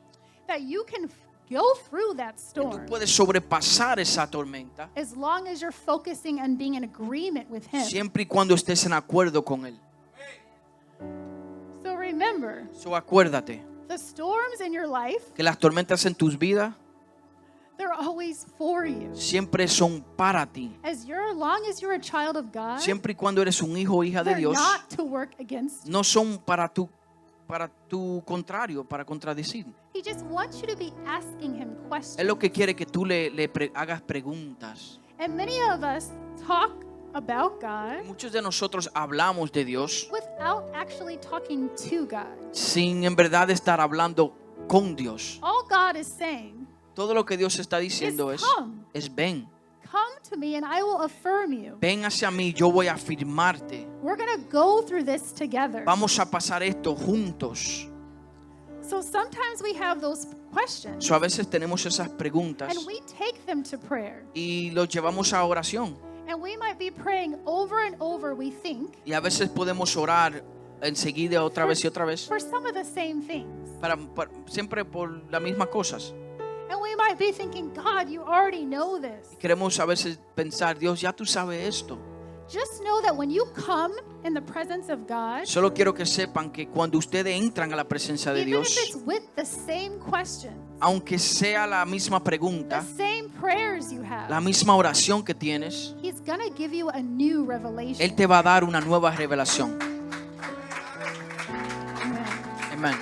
that you can go through that Tú storm puedes sobrepasar esa tormenta as long as you're focusing on being in agreement with Him. siempre y cuando estés en acuerdo con Él. So remember, So, acuérdate the storms in your life, que las tormentas en tus vidas they're always for you. siempre son para ti. Long as you're a child of God, Siempre y cuando eres un hijo o hija de they're Dios, not to work against you. no son para tu contrario, para contradecir. He just wants you to be asking Him questions. Él lo que quiere que tú le hagas preguntas. And many of us talk about God Muchos de nosotros hablamos de Dios without actually talking to God. sin en verdad estar hablando con Dios. All God is saying, Todo lo que Dios está diciendo It's es ven, come to me and I will affirm you. ven hacia mí, yo voy a afirmarte. We're going to go through this together. Vamos a pasar esto juntos. So sometimes we have those questions So, a veces tenemos esas preguntas and we take them to prayer. y los llevamos a oración. And we might be praying over and over, we think, Y a veces podemos orar enseguida otra vez y otra vez for some of the same things. siempre por las mismas cosas. And we might be thinking, God, you already know this. Queremos a veces pensar, Dios, ya tú sabes esto. Just know that when you come in the presence of God, Solo quiero que sepan que cuando ustedes entran a la presencia de even if Dios, it's with the same questions, aunque sea la misma the pregunta, same prayers you la have, misma oración que tienes, He's going to give you a new revelation. Él te va a dar una nueva revelación. Amen. Amén.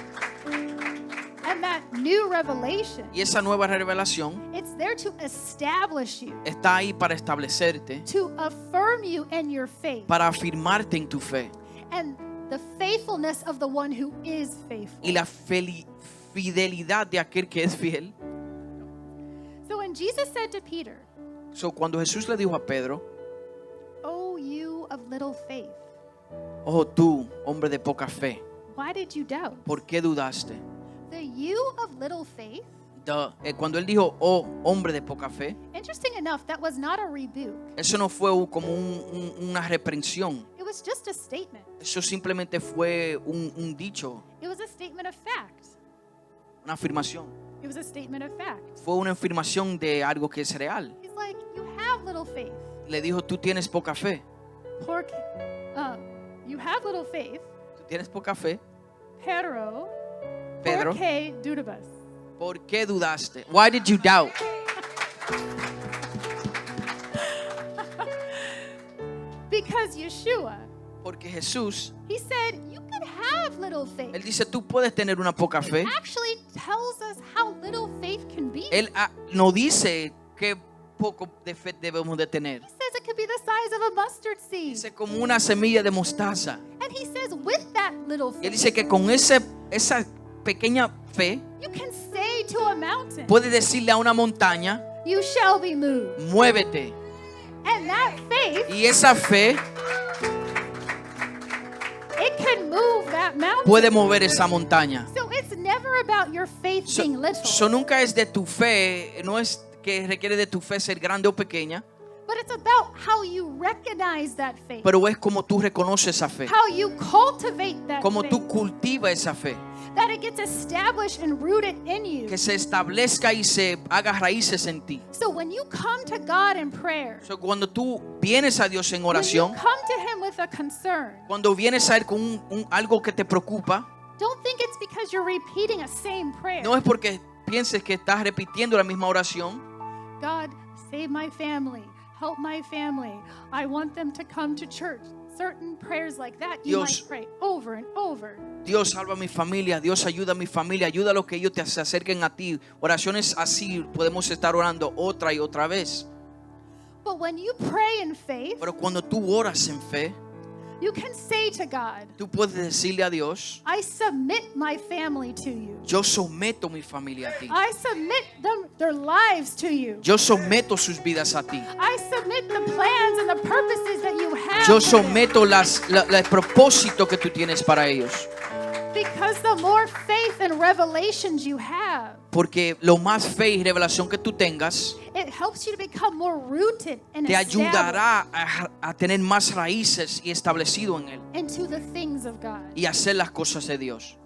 And that new revelation, Y esa nueva revelación it's there to establish you, está ahí para establecerte, to affirm you in your faith, para afirmarte en tu fe and the faithfulness of the one who is faithful. y la fidelidad de aquel que es fiel. So when Jesus said to Peter, So, cuando Jesús le dijo a Pedro, "Oh, you of little faith, oh tú, hombre de poca fe, why did you doubt?" ¿por qué dudaste? The you of little faith, Cuando él dijo, oh hombre de poca fe, interesting enough, that was not a rebuke. eso no fue como una reprensión. It was just a statement. Eso simplemente fue un dicho, It was a statement of fact. una afirmación. It was a statement of fact. Fue una afirmación de algo que es real. He's like, you have little faith. Le dijo, tú tienes poca fe. You have little faith, Tú tienes poca fe, pero Pedro, ¿Por qué dudabas? ¿por qué dudaste? Why did you doubt? Because Yeshua, Porque Jesús, he said, you can have little faith. Él dice, tú puedes tener una poca fe. Actually tells us how little faith can be. Él no dice qué poco de fe debemos de tener. He says it could be the size of a mustard seed. Dice como una semilla de mostaza. And he says with that little Y él faith, dice que con esa pequeña fe you can say to a mountain, puedes decirle a una montaña, you shall be moved. muévete. And that faith, Y esa fe it can move that mountain. puede mover esa montaña. So it's never about your faith being little, So nunca es de tu fe, no es que requiere de tu fe ser grande o pequeña, but it's about how you recognize that faith, pero es como tú reconoces esa fe, how you cultivate that como tú faith, cultivas esa fe, that it gets established and rooted in you. que se establezca y se haga raíces en ti. So when you come to God in prayer, So, cuando tú vienes a Dios en when you oración, come to Him with a concern, cuando vienes a Él con algo que te preocupa, don't think it's because you're repeating a same prayer. no es porque pienses que estás repitiendo la misma oración. God, save my family, help my family. I want them to come to church. Certain prayers like that you Dios. might pray over and over. Dios salva a mi familia, Dios ayuda a mi familia, ayuda a los que ellos se acerquen a ti. Oraciones así podemos estar orando otra y otra vez. But when you pray in faith, Pero cuando tú oras en fe, you can say to God, tú puedes decirle a Dios, I submit my family to you. yo someto mi familia a ti. I submit their lives to you. Yo someto sus vidas a ti. I submit the plans and the purposes that you have Yo for them. someto el propósito que tú tienes para ellos. Because the more faith and revelations you have, Porque lo más fe y revelación que tú tengas it helps you to become more rooted and te established ayudará a tener más raíces y establecido en Él into the things of God. y hacer las cosas de Dios.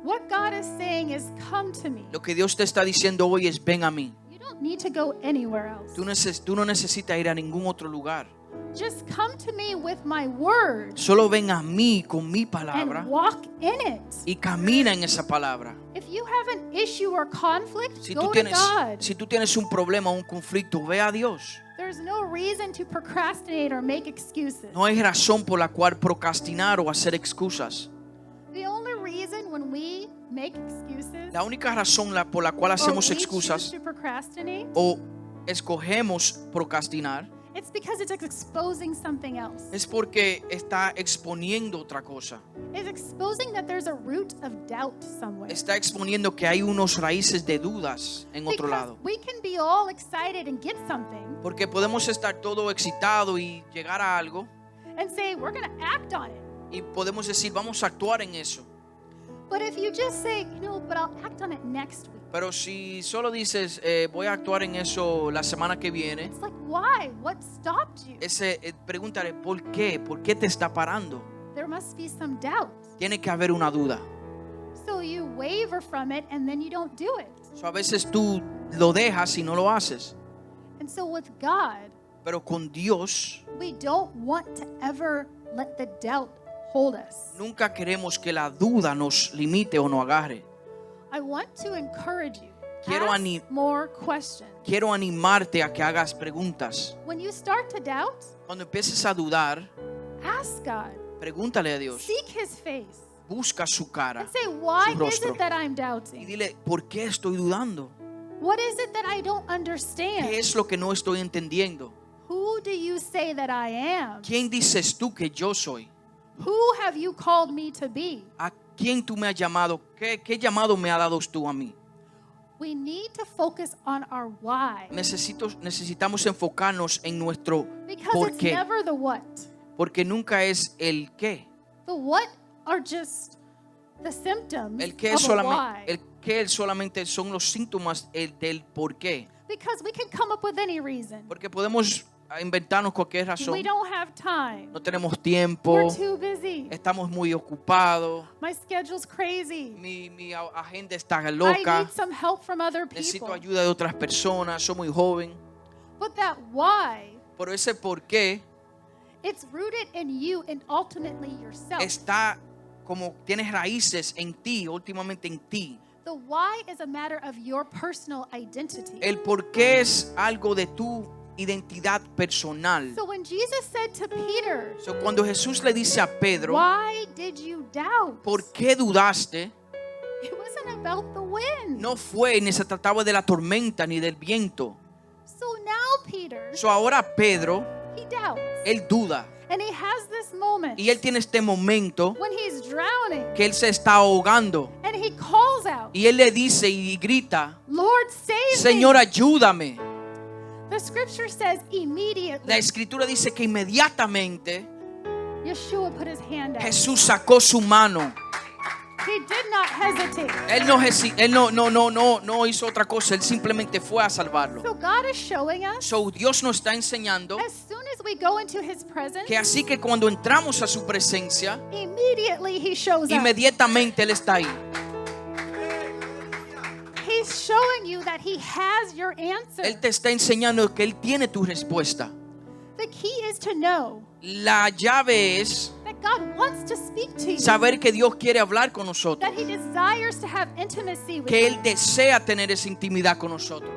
What God is saying is, come to me. Lo que Dios te está diciendo hoy es ven a mí. You don't need to go anywhere else. Tú no necesitas ir a ningún otro lugar. Just come to me with my word Solo ven a mí con mi palabra and walk in it. y camina en esa palabra. If you have an issue or conflict, Si go tú to tienes, God. si tú tienes un problema o un conflicto, ve a Dios. There's no reason to procrastinate or make excuses. No hay razón por la cual procrastinar o hacer excusas. The only reason when we make excuses La única razón por la cual or hacemos we excusas choose to procrastinate, o escogemos procrastinar it's because it's exposing something else. es porque está exponiendo otra cosa. It's exposing that there's a root of doubt somewhere. Está exponiendo que hay unos raíces de dudas en otro Because lado. we can be all excited and get something Porque podemos estar todo excitado y llegar a algo and say we're going to act on it. y podemos decir vamos a actuar en eso. But if you just say, but I'll act on it next week. Pero si solo dices voy a actuar en eso la semana que viene, It's like, why? What stopped you? pregúntale ¿por qué? ¿Por qué te está parando? There must be some doubt. Tiene que haber una duda. So you waver from it and then you don't do it. So, a veces tú lo dejas y no lo haces. And so with God, Pero con Dios we don't want to ever let the doubt hold us. nunca queremos que la duda nos limite o nos agarre. I want to encourage you. Quiero Ask more questions. Quiero animarte a que hagas preguntas. When you start to doubt, Cuando empieces a dudar, ask God. pregúntale a Dios. Seek His face. Busca su cara And say, why su is rostro. it that I'm y doubting? dile, ¿por qué estoy dudando? What is it that I don't ¿Qué understand? es lo que no estoy entendiendo? Who do you say that I am? ¿Quién dices tú que yo soy? Who have you called me to be? ¿A quién tú me has llamado? ¿Qué llamado me has dado tú a mí? We need to focus on our why. Necesitamos enfocarnos en nuestro Because por it's qué. never the what. Porque nunca es el qué. The what are just the symptoms El qué of a solamente, why. el qué solamente son los síntomas del por qué. Because we can come up with any reason. Porque podemos inventarnos cualquier razón. We don't have time. No tenemos tiempo. We're too busy. Estamos muy ocupados. My schedule's crazy. Mi agenda está I loca. need some help from other Necesito people. ayuda de otras personas. Soy muy joven. But that why, Pero ese por qué it's rooted in you and ultimately yourself. está como tienes raíces en ti, últimamente en ti. The why is a matter of your personal identity. El por qué es algo de tu identidad personal. So when Jesus said to Peter, So, cuando Jesús le dice a Pedro, why did you doubt? ¿por qué dudaste? It wasn't about the wind. No fue ni se trataba de la tormenta ni del viento. So now Peter, So, ahora Pedro, he doubts. él duda. And he has this moment Y él tiene este momento when he's drowning. que él se está ahogando. And he calls out, Y él le dice y grita, Lord, save Señor, me. ayúdame. The scripture says La immediately, escritura dice que inmediatamente Yeshua put his hand out. Jesús sacó su mano. He did not hesitate. Él no hizo otra cosa. Él simplemente fue a salvarlo. So God is showing us, So, Dios nos está enseñando as soon as we go into his presence, que así que cuando entramos a su presencia, immediately he shows up. inmediatamente Él está ahí. He's showing you that he has your answer. Él te está enseñando que Él tiene tu respuesta. The key is to know La llave es that God wants to speak to you, saber que Dios quiere hablar con nosotros, that he desires to have intimacy with que you. Él desea tener esa intimidad con nosotros.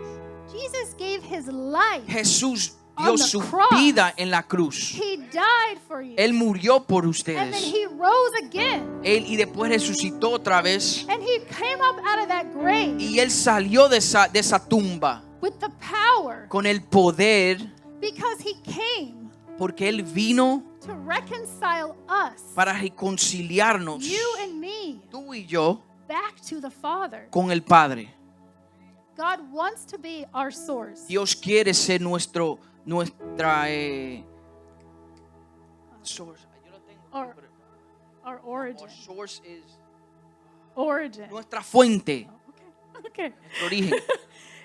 Jesus gave his life. Jesús dio On the su cross. vida en la cruz. He died for you. Él murió por And then ustedes. he rose again. Y después resucitó otra vez. And he came up out of that grave Y Él salió de esa tumba with the power con el poder, because he came porque Él vino to reconcile us, para reconciliarnos, you and me, tú y yo, back to the Father. con el Padre. God wants to be our source. Dios quiere ser nuestra source. Yo lo tengo, Or- pero- Our origin. Our source is Origin. nuestra fuente, Okay. Okay. nuestro origen.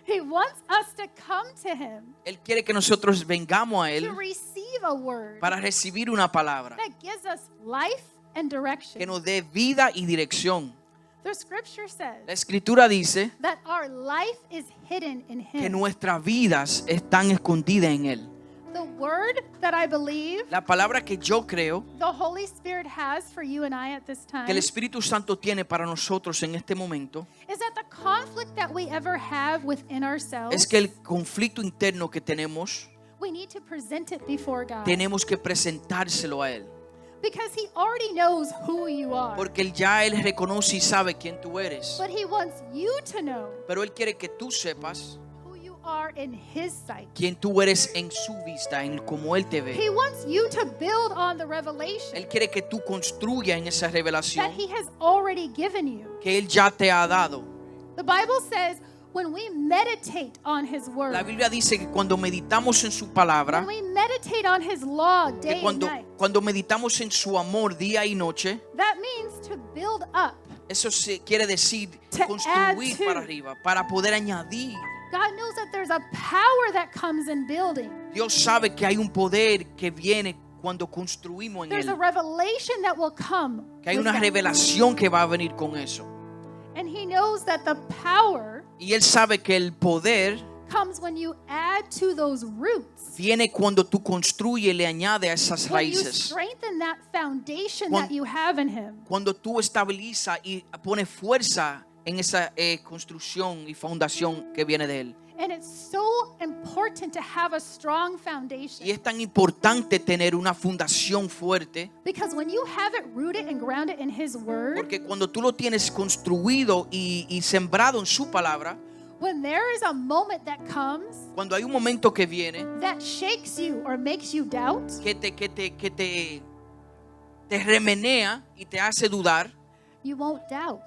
He wants us to come to him Él quiere que nosotros vengamos a to Él receive a word para recibir una palabra that gives us life and direction. que nos dé vida y dirección. The scripture says La escritura dice that our life is hidden in que him. nuestras vidas están escondidas en Él. The word that I believe La palabra que yo creo the Holy Spirit has for you and I at this time que el Espíritu Santo tiene para nosotros en este momento is that the conflict that we ever have within ourselves, es que el conflicto interno que tenemos, we need to present it before God. tenemos que presentárselo a Él. Because he already knows who you are. Porque Él reconoce y sabe quién tú eres. But he wants you to know Pero Él quiere que tú sepas who you are in his sight. quién tú eres en su vista, en cómo Él te He ve. wants you to build on the revelation Él quiere que tú construyas en esa that revelación he has already given you. que Él ya te ha dado. The Bible says when we meditate on his word, La Biblia dice que cuando meditamos en su palabra, when we meditate on his law que day and cuando, night, cuando meditamos en su amor día y noche, that means to build up. eso quiere decir To construir add to. para arriba, para poder añadir. God knows that there's a power that comes in building. Dios sabe que hay un poder que viene cuando construimos en There's a Él. revelation that will come. Que hay with una that. revelación que va a venir con eso. And he knows that the power Y Él sabe que el poder comes when you add to those roots. viene cuando tú construyes y le añades a esas When you raíces. strengthen that foundation Cuan- that you have in him. Cuando tú estabilizas y pones fuerza en esa construcción y fundación que viene de Él. And it's so important to have a strong Y foundation. es tan importante tener una fundación fuerte, Because when you have it rooted and grounded in his word, porque cuando tú lo tienes construido y sembrado en su palabra, when there is a moment that comes cuando hay un momento que viene that shakes you or makes you doubt, que te remenea y te hace dudar, you won't doubt.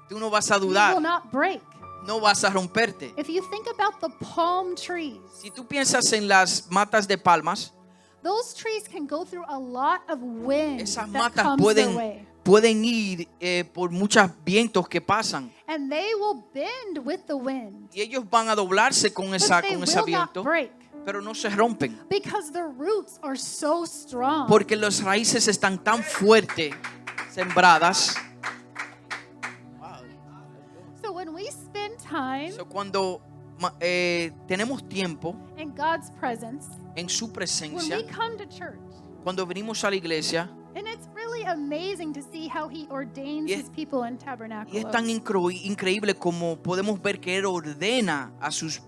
tú no vas a You will dudar, not break. no vas a romperte. If you think about the palm trees, Si tú piensas en las matas de palmas, those trees can go through a lot of wind esas that matas comes their way. pueden ir por muchos vientos que pasan. And they will bend with the wind. Y ellos van a doblarse con But ese they will not viento, break. pero no se rompen. Because the roots are so strong. Porque las raíces están tan fuertes, sembradas. So when we spend time So, cuando tenemos tiempo in God's presence, en su when presencia, we come to church, cuando venimos a la iglesia, and it's really really amazing to see how he ordains Y es- his people in Y Tabernacle. es tan increíble como podemos ver que Él ordena a sus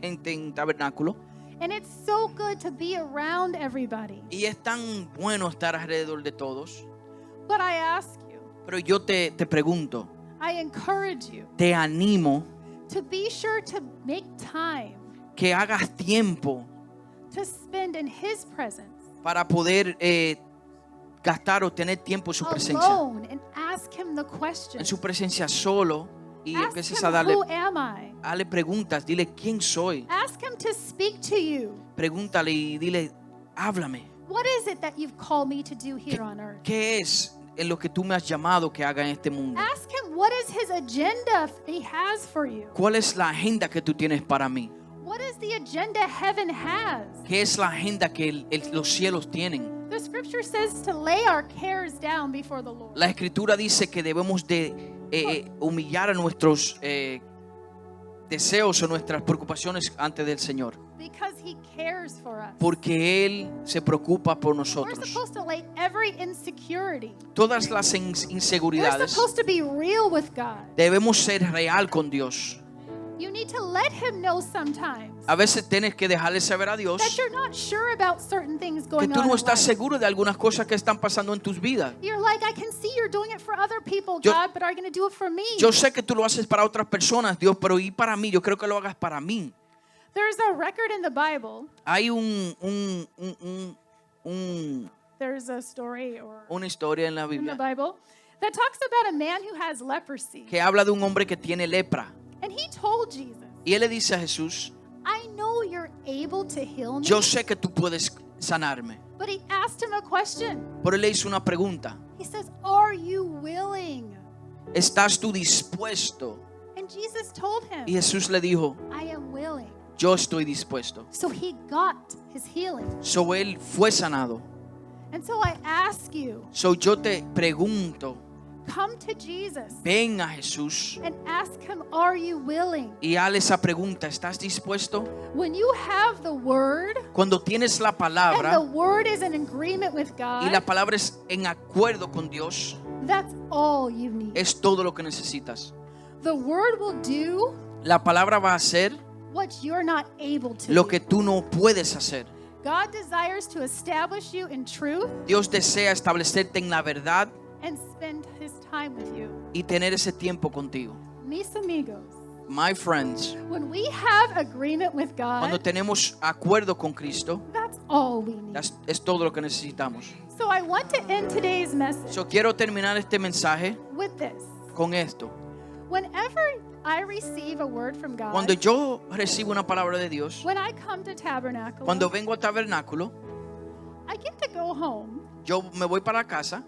gente en tabernáculo. And it's so good to be around everybody. Y es tan bueno estar alrededor de todos. But I ask you, Pero yo te pregunto, I encourage you te animo to be sure to make time que hagas tiempo to spend in his presence para poder gastar o tener tiempo en su presencia. alone and ask him the question. En su presencia solo y Ask empieces him, a darle, who am I? hazle preguntas, dile quién soy. Ask him to speak to you. Pregúntale y dile, háblame. What is it that you've called me to do here on earth? ¿Qué es en lo que tú me has llamado que haga en este mundo? Ask him what is his agenda he has for you. ¿Cuál es la agenda que tú tienes para mí? What is the agenda heaven has? ¿Qué es la agenda que los cielos tienen? The scripture says to lay our cares down before the Lord. La escritura dice que debemos de humillar a nuestros deseos o nuestras preocupaciones ante del Señor, Because he cares for us. porque Él se preocupa por We're nosotros. supposed to lay every insecurity. Todas las We're inseguridades supposed to be real with God. debemos ser real con Dios. You need to let him know sometimes A veces tienes que dejarle saber a that Dios you're not sure about certain things que going tú on no in estás life. seguro de algunas cosas que están pasando en tus vidas. You're like, I can see you're doing it for other people, Yo- God, but are you going to do it for me? Yo sé que tú lo haces para otras personas, Dios, pero y para mí, yo creo que lo hagas para mí. There's a record in the Bible. Hay There's a story or una historia en la in the Biblia Bible that talks about a man who has leprosy. que habla de un hombre que tiene lepra. And he told Jesus, Y él le dice a Jesús, I know you're able to heal me. yo sé que tú puedes sanarme. But he asked him a question. Pero él le hizo una pregunta. He says, are you willing? ¿Estás tú dispuesto? And Jesus told Y him, Jesús le dijo, I am willing. yo estoy dispuesto. So he got his healing. So él fue sanado. And so I ask you, So yo te pregunto, come to Jesus ven a Jesús and ask him, are you willing? y hazle esa pregunta, ¿estás dispuesto? When you have the word Cuando tienes la and palabra the word is in agreement with y la God, palabra es en acuerdo con Dios, that's all you need. es todo lo que necesitas. The word will do La palabra va a hacer what you're not able to lo do. que tú no puedes hacer. God desires to establish you in truth Dios desea establecerte en la verdad and spend his time with you. y tener ese tiempo contigo. Mis amigos, My friends, when we have agreement with cuando God, tenemos acuerdo con Cristo, that's all we need. es todo lo que necesitamos. So I want to end today's message So quiero terminar este mensaje with this. con esto. Whenever I receive a word from God, Cuando yo recibo una palabra de Dios, when I come to Tabernacle, cuando vengo al tabernáculo, I get to go home yo me voy para casa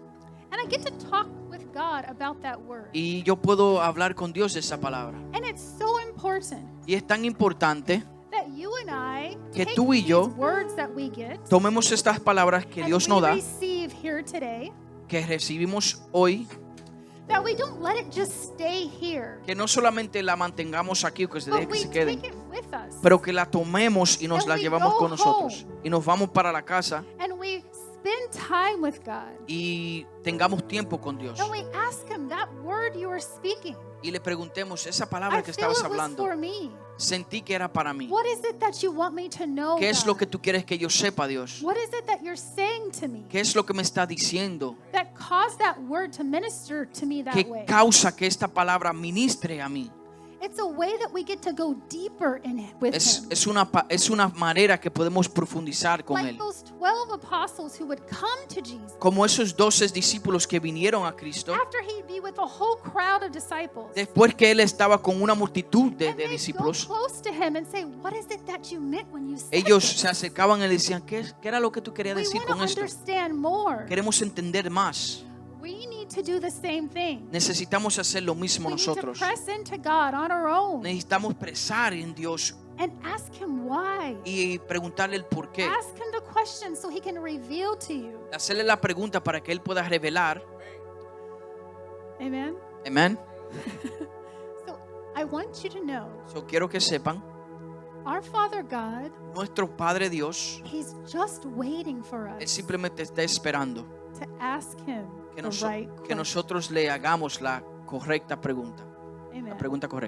and I get to talk with God about that word. y yo puedo hablar con Dios de esa palabra. And it's so important Y es tan importante that you and I que take tú y these yo words that we get tomemos estas palabras que and Dios we nos da, receive here today, que recibimos hoy, that we don't let it just stay here, que no solamente la mantengamos aquí o que se deje but que we se queden, take it with us pero que la tomemos y nos And la we llevamos go con nosotros home. y nos vamos para la casa and we spend time with God. y tengamos tiempo con Dios And we ask him that word you were speaking. y le preguntemos esa palabra I que feel estabas it was hablando, for me. sentí que era para mí. What is it that you want me to know? ¿Qué es lo God? que tú quieres que yo sepa, Dios? What is it that you're saying to me ¿Qué es lo que me está diciendo? that caused that word to minister to me that ¿Qué way? causa que esta palabra ministre a mí? It's a way that we get to go deeper in it with him. Es una manera que podemos profundizar con Like Él. those 12 apostles who would come to Jesus Como esos 12 discípulos que vinieron a Cristo, after he'd be with a whole crowd of disciples. después que Él estaba con una multitud de And they'd go discípulos, close to him and say, what is it that you meant when you said ellos this? se acercaban y le decían, ¿qué era lo que tú querías We decir want to con esto? understand more. Queremos entender más. We need to do the same thing. Necesitamos hacer lo mismo We need to nosotros. press into God on our own Necesitamos presar en Dios and ask him why. y preguntarle el por qué. Ask him the question so he can reveal to you. Hacerle la pregunta para que Él pueda revelar. Amen. Amén. So I want you to know, So, quiero que sepan, our Father God, nuestro Padre Dios, he's just waiting for Él us simplemente está esperando to ask him que, the right que question. nosotros le hagamos la correcta pregunta. Amen. La pregunta correcta.